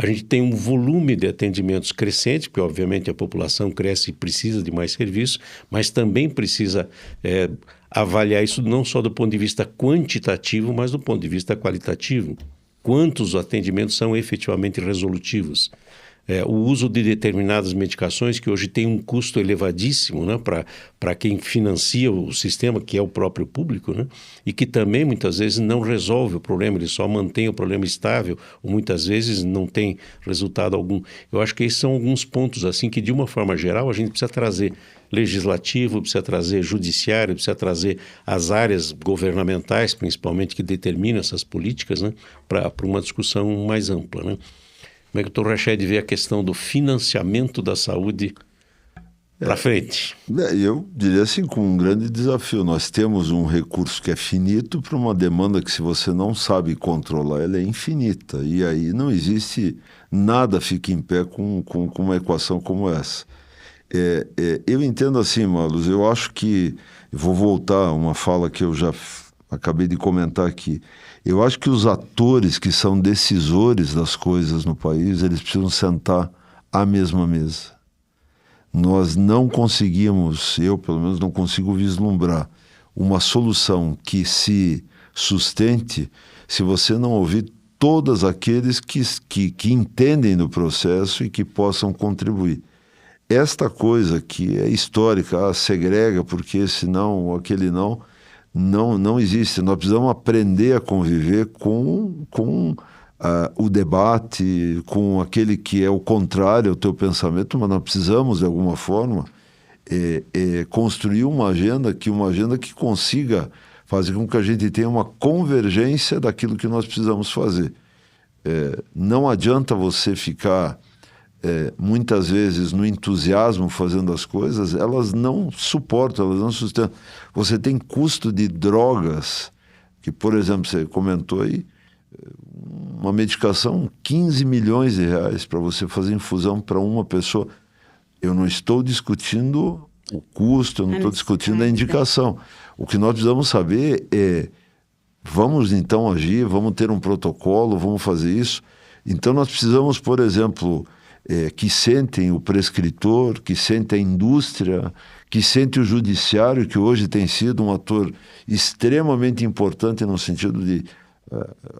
A gente tem um volume de atendimentos crescente, porque obviamente a população cresce e precisa de mais serviços, mas também precisa avaliar isso não só do ponto de vista quantitativo, mas do ponto de vista qualitativo. Quantos atendimentos são efetivamente resolutivos? O uso de determinadas medicações que hoje tem um custo elevadíssimo, né, para quem financia o sistema, que é o próprio público, né, e que também muitas vezes não resolve o problema, ele só mantém o problema estável, ou muitas vezes não tem resultado algum. Eu acho que esses são alguns pontos assim que, de uma forma geral, a gente precisa trazer legislativo, precisa trazer judiciário, precisa trazer as áreas governamentais, principalmente, que determinam essas políticas, né, para uma discussão mais ampla, né. Como é que o Dr. Raged vê a questão do financiamento da saúde para frente? Eu diria assim, com um grande desafio. Nós temos um recurso que é finito para uma demanda que, se você não sabe controlar, ela é infinita. E aí não existe nada fica em pé com uma equação como essa. Eu entendo assim, Marlos, eu acho que... Vou voltar a uma fala que eu já acabei de comentar aqui. Eu acho que os atores que são decisores das coisas no país, eles precisam sentar à mesma mesa. Nós não conseguimos, eu pelo menos não consigo vislumbrar uma solução que se sustente se você não ouvir todos aqueles que entendem do processo e que possam contribuir. Esta coisa que é histórica, segrega porque esse não ou aquele não existe. Nós precisamos aprender a conviver com o debate, com aquele que é o contrário ao teu pensamento, mas nós precisamos, de alguma forma, construir uma agenda que consiga fazer com que a gente tenha uma convergência daquilo que nós precisamos fazer. Não adianta você ficar muitas vezes no entusiasmo fazendo as coisas, elas não suportam, elas não sustentam. Você tem custo de drogas, que, por exemplo, você comentou aí, uma medicação, 15 milhões de reais para você fazer infusão para uma pessoa. Eu não estou discutindo o custo, eu não estou discutindo a indicação. O que nós precisamos saber é, vamos então agir, vamos ter um protocolo, vamos fazer isso. Então nós precisamos, por exemplo, que sentem o prescritor, que sente a indústria, que sente o judiciário, que hoje tem sido um ator extremamente importante no sentido de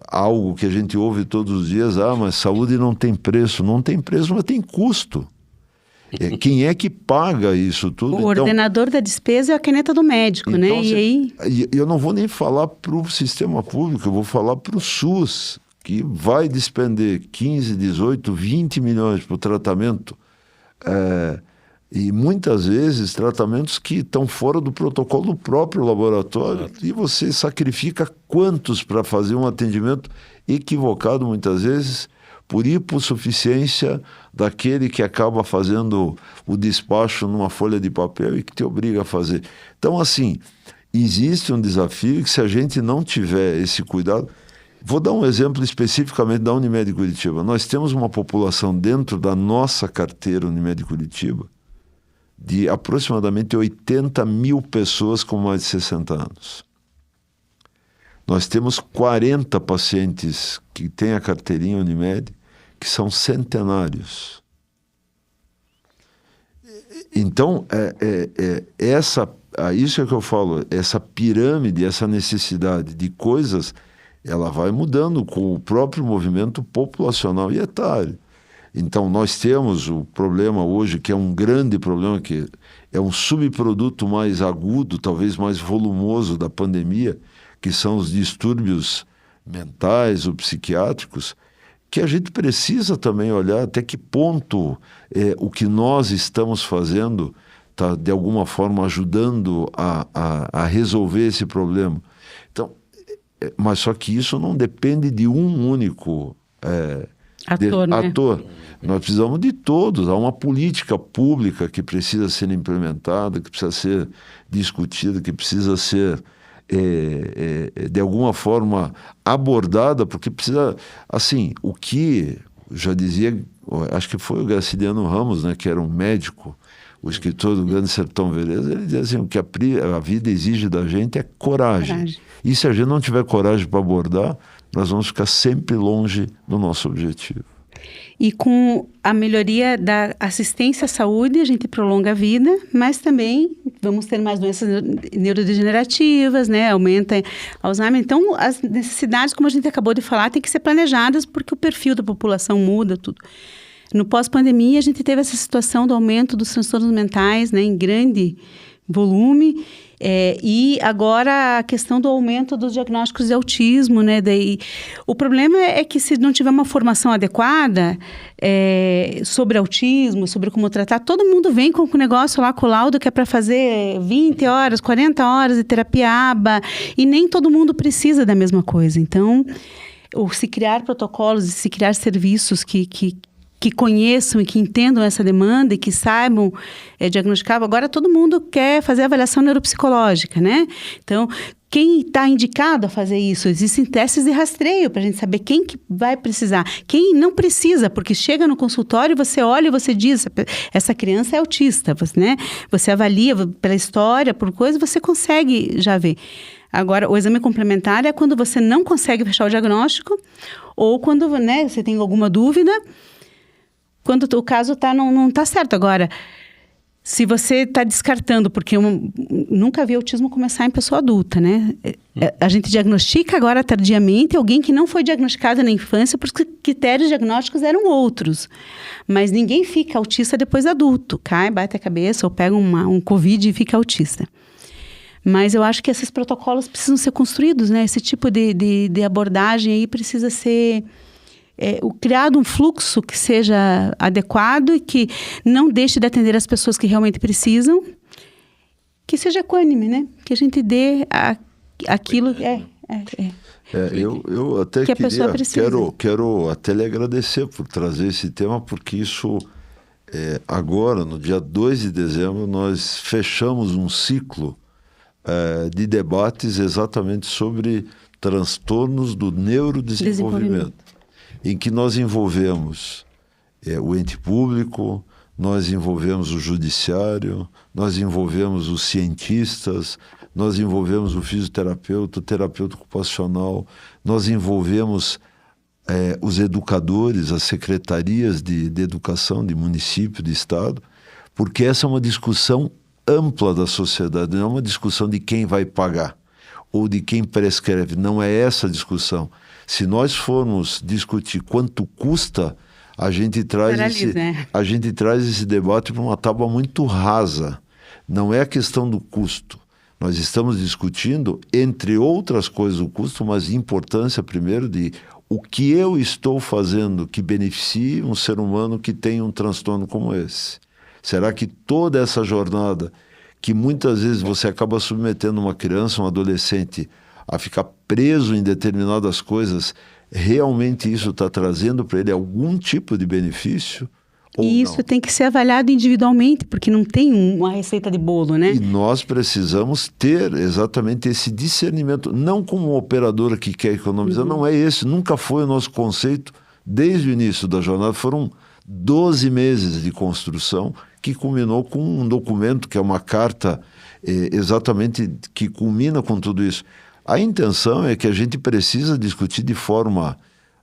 algo que a gente ouve todos os dias, mas saúde não tem preço. Não tem preço, mas tem custo. Quem é que paga isso tudo? O ordenador da despesa é a caneta do médico, então, né? E aí... Eu não vou nem falar para o sistema público, eu vou falar para o SUS, que vai despender 15, 18, 20 milhões para o tratamento, e muitas vezes tratamentos que estão fora do protocolo do próprio laboratório, e você sacrifica quantos para fazer um atendimento equivocado muitas vezes, por hipossuficiência daquele que acaba fazendo o despacho numa folha de papel e que te obriga a fazer. Então, assim, existe um desafio que, se a gente não tiver esse cuidado... Vou dar um exemplo especificamente da Unimed Curitiba. Nós temos uma população dentro da nossa carteira Unimed Curitiba de aproximadamente 80 mil pessoas com mais de 60 anos. Nós temos 40 pacientes que têm a carteirinha Unimed, que são centenários. Então, isso é que eu falo, essa pirâmide, essa necessidade de coisas, ela vai mudando com o próprio movimento populacional e etário. Então, nós temos o problema hoje, que é um grande problema, que é um subproduto mais agudo, talvez mais volumoso da pandemia, que são os distúrbios mentais ou psiquiátricos, que a gente precisa também olhar até que ponto o que nós estamos fazendo está, de alguma forma, ajudando a resolver esse problema. Então, mas só que isso não depende de um único ator. Nós precisamos de todos. Há uma política pública que precisa ser implementada, que precisa ser discutida, que precisa ser de alguma forma abordada, porque precisa, assim, o que já dizia, acho que foi o Graciliano Ramos, né, que era um médico, o escritor do Grande Sertão Veredas, ele dizia assim, o que a vida exige da gente é coragem. E se a gente não tiver coragem para abordar, nós vamos ficar sempre longe do nosso objetivo. E com a melhoria da assistência à saúde, a gente prolonga a vida, mas também vamos ter mais doenças neurodegenerativas, né? Aumenta Alzheimer. Então, as necessidades, como a gente acabou de falar, têm que ser planejadas porque o perfil da população muda, tudo. No pós-pandemia, a gente teve essa situação do aumento dos transtornos mentais, né, em grande volume, e agora a questão do aumento dos diagnósticos de autismo, né? Daí, o problema é que se não tiver uma formação adequada sobre autismo, sobre como tratar, todo mundo vem com o negócio lá, com o laudo que é para fazer 20 horas, 40 horas de terapia ABA, e nem todo mundo precisa da mesma coisa. Então, se criar protocolos e se criar serviços que conheçam e que entendam essa demanda e que saibam diagnosticar. Agora, todo mundo quer fazer avaliação neuropsicológica, né? Então, quem está indicado a fazer isso? Existem testes de rastreio para a gente saber quem que vai precisar. Quem não precisa, porque chega no consultório, você olha e você diz, essa criança é autista, né? Você avalia pela história, por coisa, você consegue já ver. Agora, o exame complementar é quando você não consegue fechar o diagnóstico ou quando, né, você tem alguma dúvida, quando o caso não está certo. Agora, se você está descartando, porque eu nunca vi autismo começar em pessoa adulta, né? A gente diagnostica agora tardiamente alguém que não foi diagnosticado na infância porque os critérios diagnósticos eram outros. Mas ninguém fica autista depois adulto. Cai, bate a cabeça ou pega um Covid e fica autista. Mas eu acho que esses protocolos precisam ser construídos, né? Esse tipo de abordagem aí precisa ser... criado um fluxo que seja adequado e que não deixe de atender as pessoas que realmente precisam, que seja equânime, né? Que a gente dê aquilo... Eu até que a pessoa precisa. Quero até lhe agradecer por trazer esse tema, porque isso, agora, no dia 2 de dezembro, nós fechamos um ciclo de debates exatamente sobre transtornos do neurodesenvolvimento, em que nós envolvemos o ente público, nós envolvemos o judiciário, nós envolvemos os cientistas, nós envolvemos o fisioterapeuta, o terapeuta ocupacional, nós envolvemos os educadores, as secretarias de educação de município, de estado, porque essa é uma discussão ampla da sociedade, não é uma discussão de quem vai pagar ou de quem prescreve, não é essa a discussão. Se nós formos discutir quanto custa, a gente traz esse debate para uma tábua muito rasa. Não é a questão do custo. Nós estamos discutindo, entre outras coisas, o custo, mas a importância, primeiro, de o que eu estou fazendo que beneficie um ser humano que tem um transtorno como esse. Será que toda essa jornada, que muitas vezes você acaba submetendo uma criança, um adolescente, a ficar preso em determinadas coisas, realmente isso está trazendo para ele algum tipo de benefício? E isso tem que ser avaliado individualmente, porque não tem uma receita de bolo, né? E nós precisamos ter exatamente esse discernimento, não como um operador que quer economizar, não é esse, nunca foi o nosso conceito desde o início da jornada. Foram 12 meses de construção que culminou com um documento que é uma carta exatamente que culmina com tudo isso. A intenção é que a gente precisa discutir de forma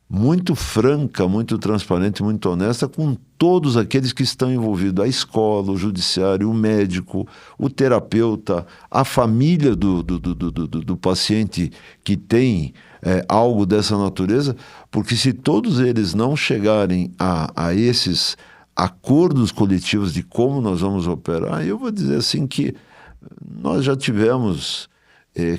muito franca, muito transparente, muito honesta com todos aqueles que estão envolvidos, a escola, o judiciário, o médico, o terapeuta, a família do paciente que tem algo dessa natureza, porque se todos eles não chegarem a esses acordos coletivos de como nós vamos operar, eu vou dizer assim que nós já tivemos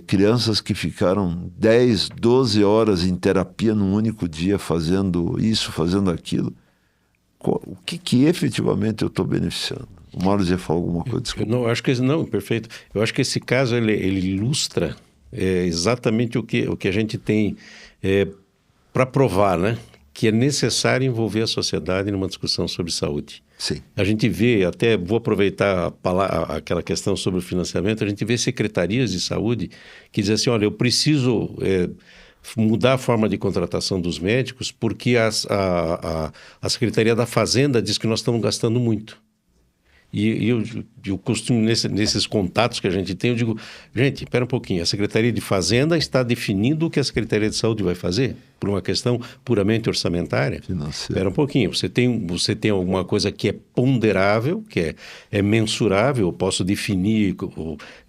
crianças que ficaram 10, 12 horas em terapia num único dia, fazendo isso, fazendo aquilo. O que efetivamente eu estou beneficiando? O Marlos ia falar alguma coisa? Desculpa. Não, acho que não, perfeito. Eu acho que esse caso ele ilustra exatamente o que a gente tem para provar, né? Que é necessário envolver a sociedade numa discussão sobre saúde. Sim. A gente vê, até vou aproveitar aquela questão sobre o financiamento, a gente vê secretarias de saúde que dizem assim, olha, eu preciso mudar a forma de contratação dos médicos porque a Secretaria da Fazenda diz que nós estamos gastando muito. E eu costumo, nesses contatos que a gente tem, eu digo, gente, espera um pouquinho, a Secretaria de Fazenda está definindo o que a Secretaria de Saúde vai fazer por uma questão puramente orçamentária? Espera um pouquinho, você tem alguma coisa que é ponderável, que é mensurável, eu posso definir,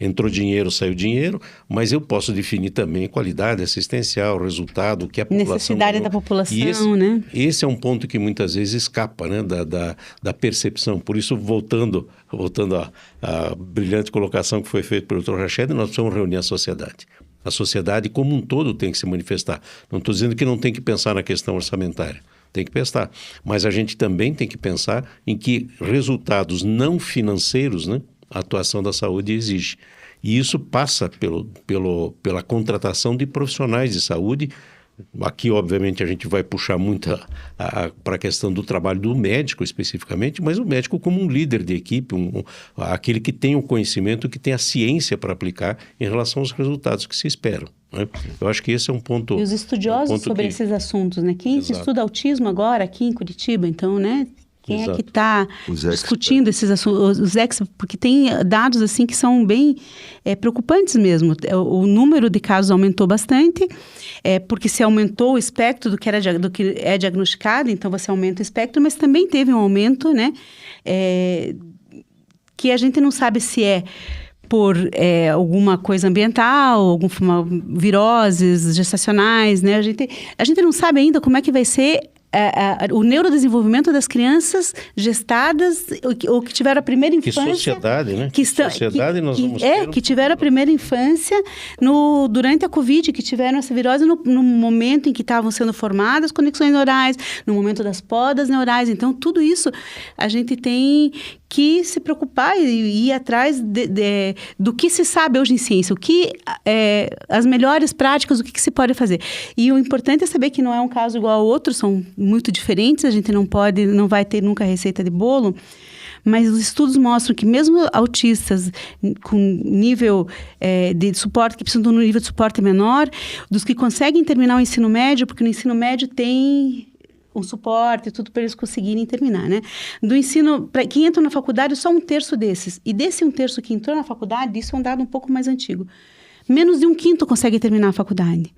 entrou dinheiro, saiu dinheiro, mas eu posso definir também qualidade assistencial, resultado, o que a população... Necessidade da população, né? Esse é um ponto que muitas vezes escapa, né, da percepção. Por isso, voltando à brilhante colocação que foi feita pelo Dr. Rached, nós precisamos reunir a sociedade. A sociedade como um todo tem que se manifestar. Não estou dizendo que não tem que pensar na questão orçamentária. Tem que pensar. Mas a gente também tem que pensar em que resultados não financeiros, né, a atuação da saúde exige. E isso passa pela contratação de profissionais de saúde. Aqui, obviamente, a gente vai puxar muito para a questão do trabalho do médico especificamente, mas o médico como um líder de equipe, aquele que tem o conhecimento, que tem a ciência para aplicar em relação aos resultados que se esperam, né? Eu acho que esse é um ponto... E os estudiosos sobre esses assuntos, né? Quem estuda autismo agora aqui em Curitiba, então, né? Quem é que está discutindo esses assuntos, os experts, porque tem dados assim que são bem preocupantes mesmo. O número de casos aumentou bastante, porque se aumentou o espectro do que é diagnosticado, então você aumenta o espectro, mas também teve um aumento, né? Que a gente não sabe se é por alguma coisa ambiental, alguma viroses gestacionais, né? A gente não sabe ainda como é que vai ser o neurodesenvolvimento das crianças gestadas ou que tiveram a primeira infância. Que sociedade, né? Que sociedade nós vamos ter. Que tiveram a primeira infância durante a Covid, que tiveram essa virose no momento em que estavam sendo formadas as conexões neurais, no momento das podas neurais. Então, tudo isso a gente tem que se preocupar e ir atrás do que se sabe hoje em ciência, as melhores práticas, o que se pode fazer. E o importante é saber que não é um caso igual ao outro, são muito diferentes, a gente não vai ter nunca receita de bolo, mas os estudos mostram que mesmo autistas com nível de suporte, que precisam de um nível de suporte menor, dos que conseguem terminar o ensino médio, porque no ensino médio tem um suporte, tudo para eles conseguirem terminar, né? Do ensino, para quem entra na faculdade, só 1/3 desses. E desse 1/3 que entrou na faculdade, isso é um dado um pouco mais antigo. Menos de 1/5 consegue terminar a faculdade.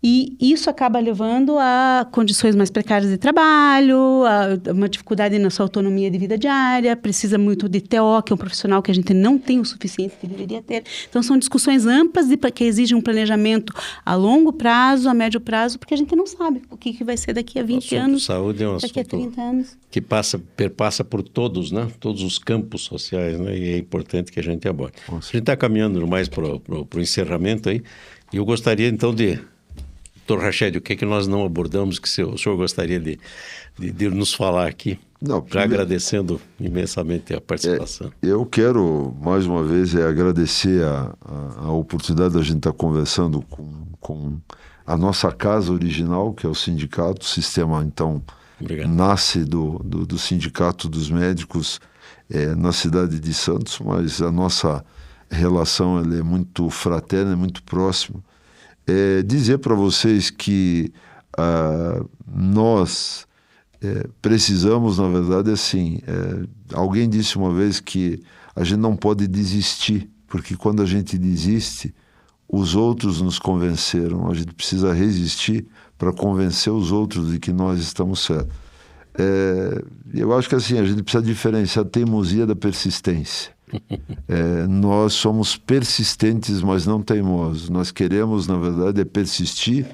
E isso acaba levando a condições mais precárias de trabalho, a uma dificuldade na sua autonomia de vida diária, precisa muito de TO, que é um profissional que a gente não tem o suficiente que deveria ter. Então, são discussões amplas que exigem um planejamento a longo prazo, a médio prazo, porque a gente não sabe o que vai ser daqui a 20 anos, saúde é um daqui a 30 anos. Que perpassa por todos, né? Todos os campos sociais, né? E é importante que a gente aborde. A gente está caminhando mais para o encerramento aí, e eu gostaria então Dr. Rached, o que nós não abordamos que o senhor gostaria de nos falar aqui? Já agradecendo imensamente a participação. Eu quero, mais uma vez, agradecer a oportunidade da gente estar conversando com a nossa casa original, que é o sindicato. O sistema, então, nasce do Sindicato dos Médicos na cidade de Santos, mas a nossa relação ela é muito fraterna, é muito próxima. Dizer para vocês que nós precisamos, na verdade, assim, alguém disse uma vez que a gente não pode desistir, porque quando a gente desiste, os outros nos convenceram. A gente precisa resistir para convencer os outros de que nós estamos certos. Eu acho que assim, a gente precisa diferenciar a teimosia da persistência. Nós somos persistentes, mas não teimosos. Nós queremos, na verdade, persistir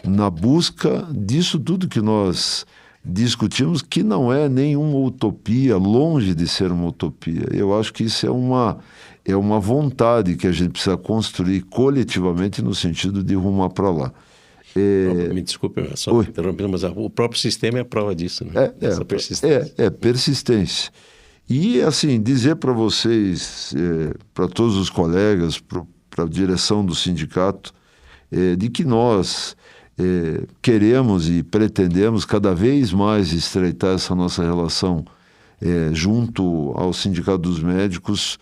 na busca disso tudo que nós discutimos, que não é nenhuma utopia, longe de ser uma utopia. Eu acho que isso é uma vontade que a gente precisa construir coletivamente no sentido de rumar para lá. Me desculpe, só interrompendo, mas o próprio sistema é a prova disso, né? Essa persistência. Persistência. E, assim, dizer para vocês, para todos os colegas, para a direção do sindicato, de que nós queremos e pretendemos cada vez mais estreitar essa nossa relação junto ao Sindicato dos Médicos,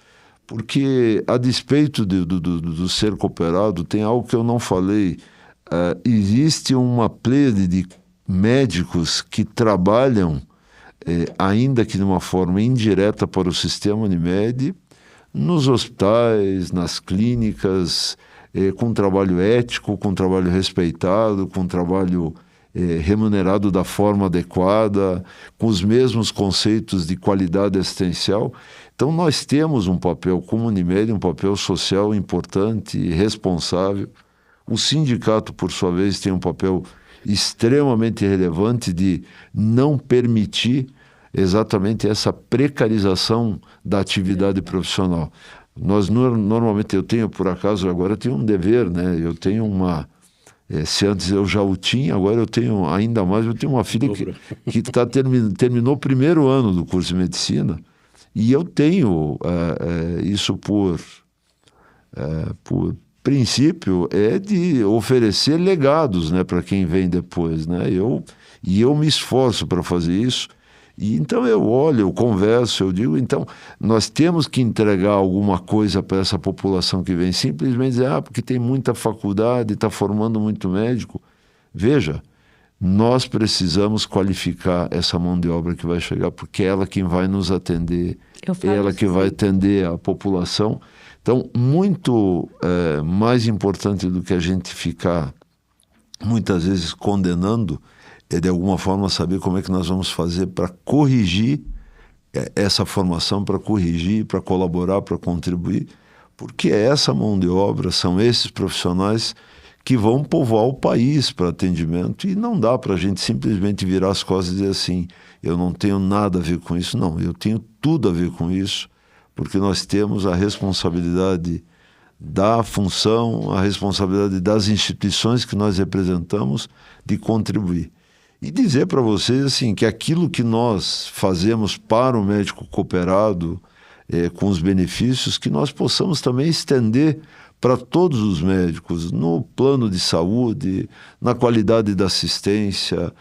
porque, a despeito do ser cooperado, tem algo que eu não falei. Existe uma pleiade de médicos que trabalham ainda que de uma forma indireta para o sistema Unimed, nos hospitais, nas clínicas, com trabalho ético, com trabalho respeitado, com trabalho remunerado da forma adequada, com os mesmos conceitos de qualidade assistencial. Então, nós temos um papel como Unimed, um papel social importante e responsável. O sindicato, por sua vez, tem um papel extremamente relevante de não permitir exatamente essa precarização da atividade profissional. Nós normalmente, eu tenho um dever, né? Eu tenho se antes eu já o tinha, agora eu tenho ainda mais. Eu tenho uma filha que terminou o primeiro ano do curso de medicina, e eu tenho isso por princípio de oferecer legados, né, para quem vem depois, né? Eu me esforço para fazer isso, e então eu olho, eu converso, eu digo, então nós temos que entregar alguma coisa para essa população que vem, simplesmente dizer, porque tem muita faculdade, está formando muito médico. Veja, nós precisamos qualificar essa mão de obra que vai chegar, porque é ela quem vai nos atender, é ela que vai atender a população. Então, muito mais importante do que a gente ficar, muitas vezes, condenando, é, de alguma forma, saber como é que nós vamos fazer para corrigir essa formação, para corrigir, para colaborar, para contribuir, porque é essa mão de obra, são esses profissionais que vão povoar o país para atendimento, e não dá para a gente simplesmente virar as costas e dizer assim, eu não tenho nada a ver com isso. Não, eu tenho tudo a ver com isso, porque nós temos a responsabilidade da função, a responsabilidade das instituições que nós representamos de contribuir. E dizer para vocês assim, que aquilo que nós fazemos para o médico cooperado, com os benefícios, que nós possamos também estender para todos os médicos, no plano de saúde, na qualidade da assistência,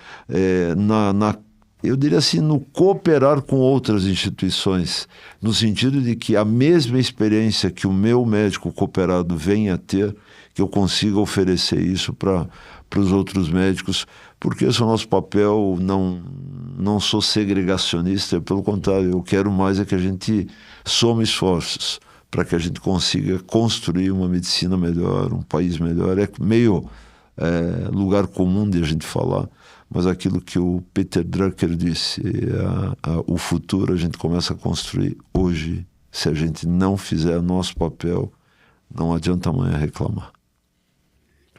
eu diria assim, no cooperar com outras instituições, no sentido de que a mesma experiência que o meu médico cooperado venha a ter, que eu consiga oferecer isso para os outros médicos, porque esse é o nosso papel. Não sou segregacionista, pelo contrário, eu quero mais é que a gente some esforços para que a gente consiga construir uma medicina melhor, um país melhor. É meio lugar comum de a gente falar, mas aquilo que o Peter Drucker disse, o futuro a gente começa a construir hoje. Se a gente não fizer o nosso papel, não adianta amanhã reclamar.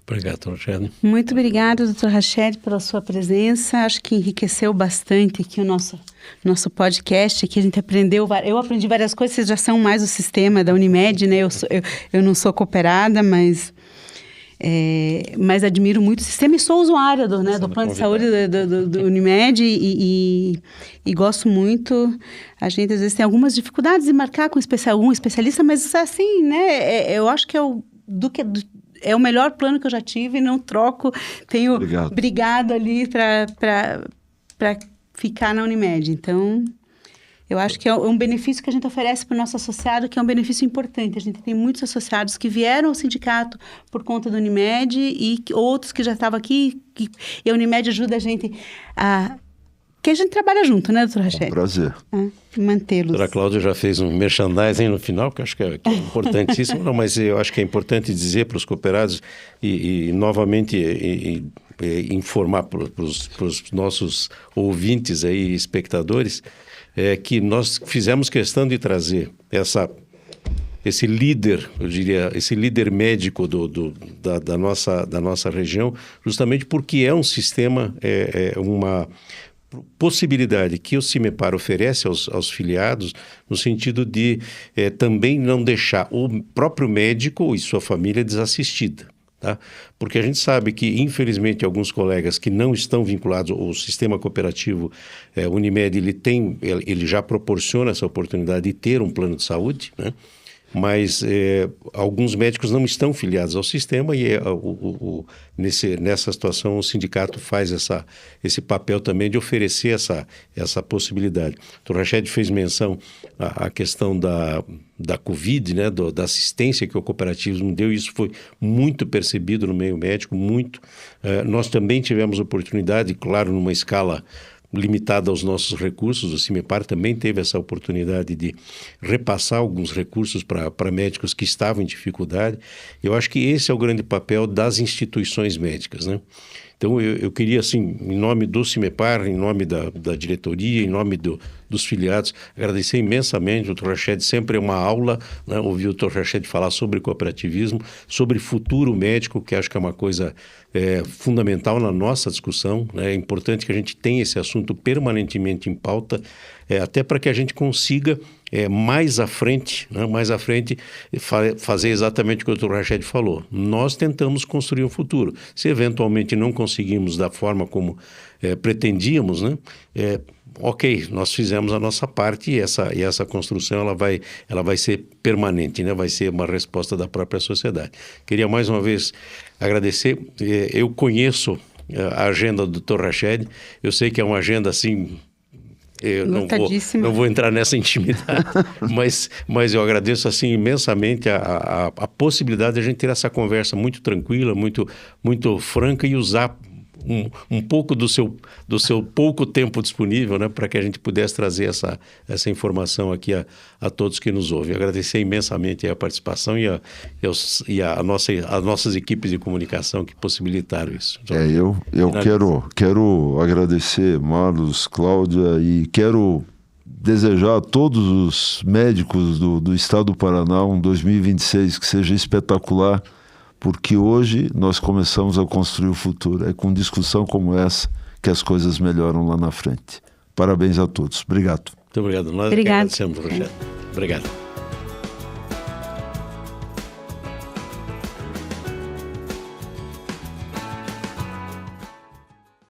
Obrigado, doutor Rached. Muito obrigada, doutor Rached, pela sua presença. Acho que enriqueceu bastante aqui o nosso podcast, que a gente aprendeu. Eu aprendi várias coisas, vocês já são mais o sistema da Unimed, né? Eu não sou cooperada, mas admiro muito o sistema e sou usuária do plano de saúde do Unimed e gosto muito. A gente às vezes tem algumas dificuldades de marcar com algum especialista, mas assim, né? Eu acho que é o melhor plano que eu já tive, não troco. Tenho brigado ali para ficar na Unimed. Então, eu acho que é um benefício que a gente oferece para o nosso associado, que é um benefício importante. A gente tem muitos associados que vieram ao sindicato por conta da Unimed e outros que já estavam aqui. E a Unimed ajuda a gente a... Que a gente trabalha junto, né, doutor Rached? É um prazer. Mantê-los. A doutora Cláudia já fez um merchandising no final, que eu acho que é importantíssimo. Não, mas eu acho que é importante dizer para os cooperados e novamente informar para os nossos ouvintes aí, espectadores, que nós fizemos questão de trazer esse líder, eu diria, esse líder médico da nossa região, justamente porque é um sistema, uma possibilidade que o CIMEPAR oferece aos filiados, no sentido de também não deixar o próprio médico e sua família desassistida. Tá? Porque a gente sabe que, infelizmente, alguns colegas que não estão vinculados ao sistema cooperativo, o Unimed, ele já proporciona essa oportunidade de ter um plano de saúde, né? Mas alguns médicos não estão filiados ao sistema e nessa situação o sindicato faz esse papel também de oferecer essa possibilidade. O Dr. Rached fez menção à questão da Covid, né, da assistência que o cooperativismo deu, e isso foi muito percebido no meio médico, muito. Nós também tivemos oportunidade, claro, numa escala limitada aos nossos recursos. O CIMEPAR também teve essa oportunidade de repassar alguns recursos para médicos que estavam em dificuldade. Eu acho que esse é o grande papel das instituições médicas, né? Então, eu queria, assim, em nome do CIMEPAR, em nome da diretoria, em nome dos filiados, agradecer imensamente. O Dr. Rached sempre é uma aula, né? Ouvir o Dr. Rached falar sobre cooperativismo, sobre futuro médico, que acho que é uma coisa fundamental na nossa discussão, né? É importante que a gente tenha esse assunto permanentemente em pauta, até para que a gente consiga mais à frente, né? Fazer exatamente o que o Dr. Rached falou. Nós tentamos construir um futuro. Se eventualmente não conseguimos da forma como pretendíamos, né? Ok, nós fizemos a nossa parte e essa construção ela vai ser permanente, né? Vai ser uma resposta da própria sociedade. Queria mais uma vez agradecer. Eu conheço a agenda do Dr. Rached, eu sei que é uma agenda assim... Eu não vou entrar nessa intimidade, mas eu agradeço assim imensamente a possibilidade de a gente ter essa conversa muito tranquila, muito, muito franca, e usar um pouco do seu pouco tempo disponível, né, para que a gente pudesse trazer essa informação aqui a todos que nos ouvem. Agradecer imensamente a participação e as nossas equipes de comunicação que possibilitaram isso. Eu quero agradecer, Marlos, Cláudia, e quero desejar a todos os médicos do estado do Paraná um 2026 que seja espetacular porque hoje nós começamos a construir o futuro. É com discussão como essa que as coisas melhoram lá na frente. Parabéns a todos. Obrigado. Muito obrigado. Nós Obrigado. agradecemos, Rogério. Obrigado.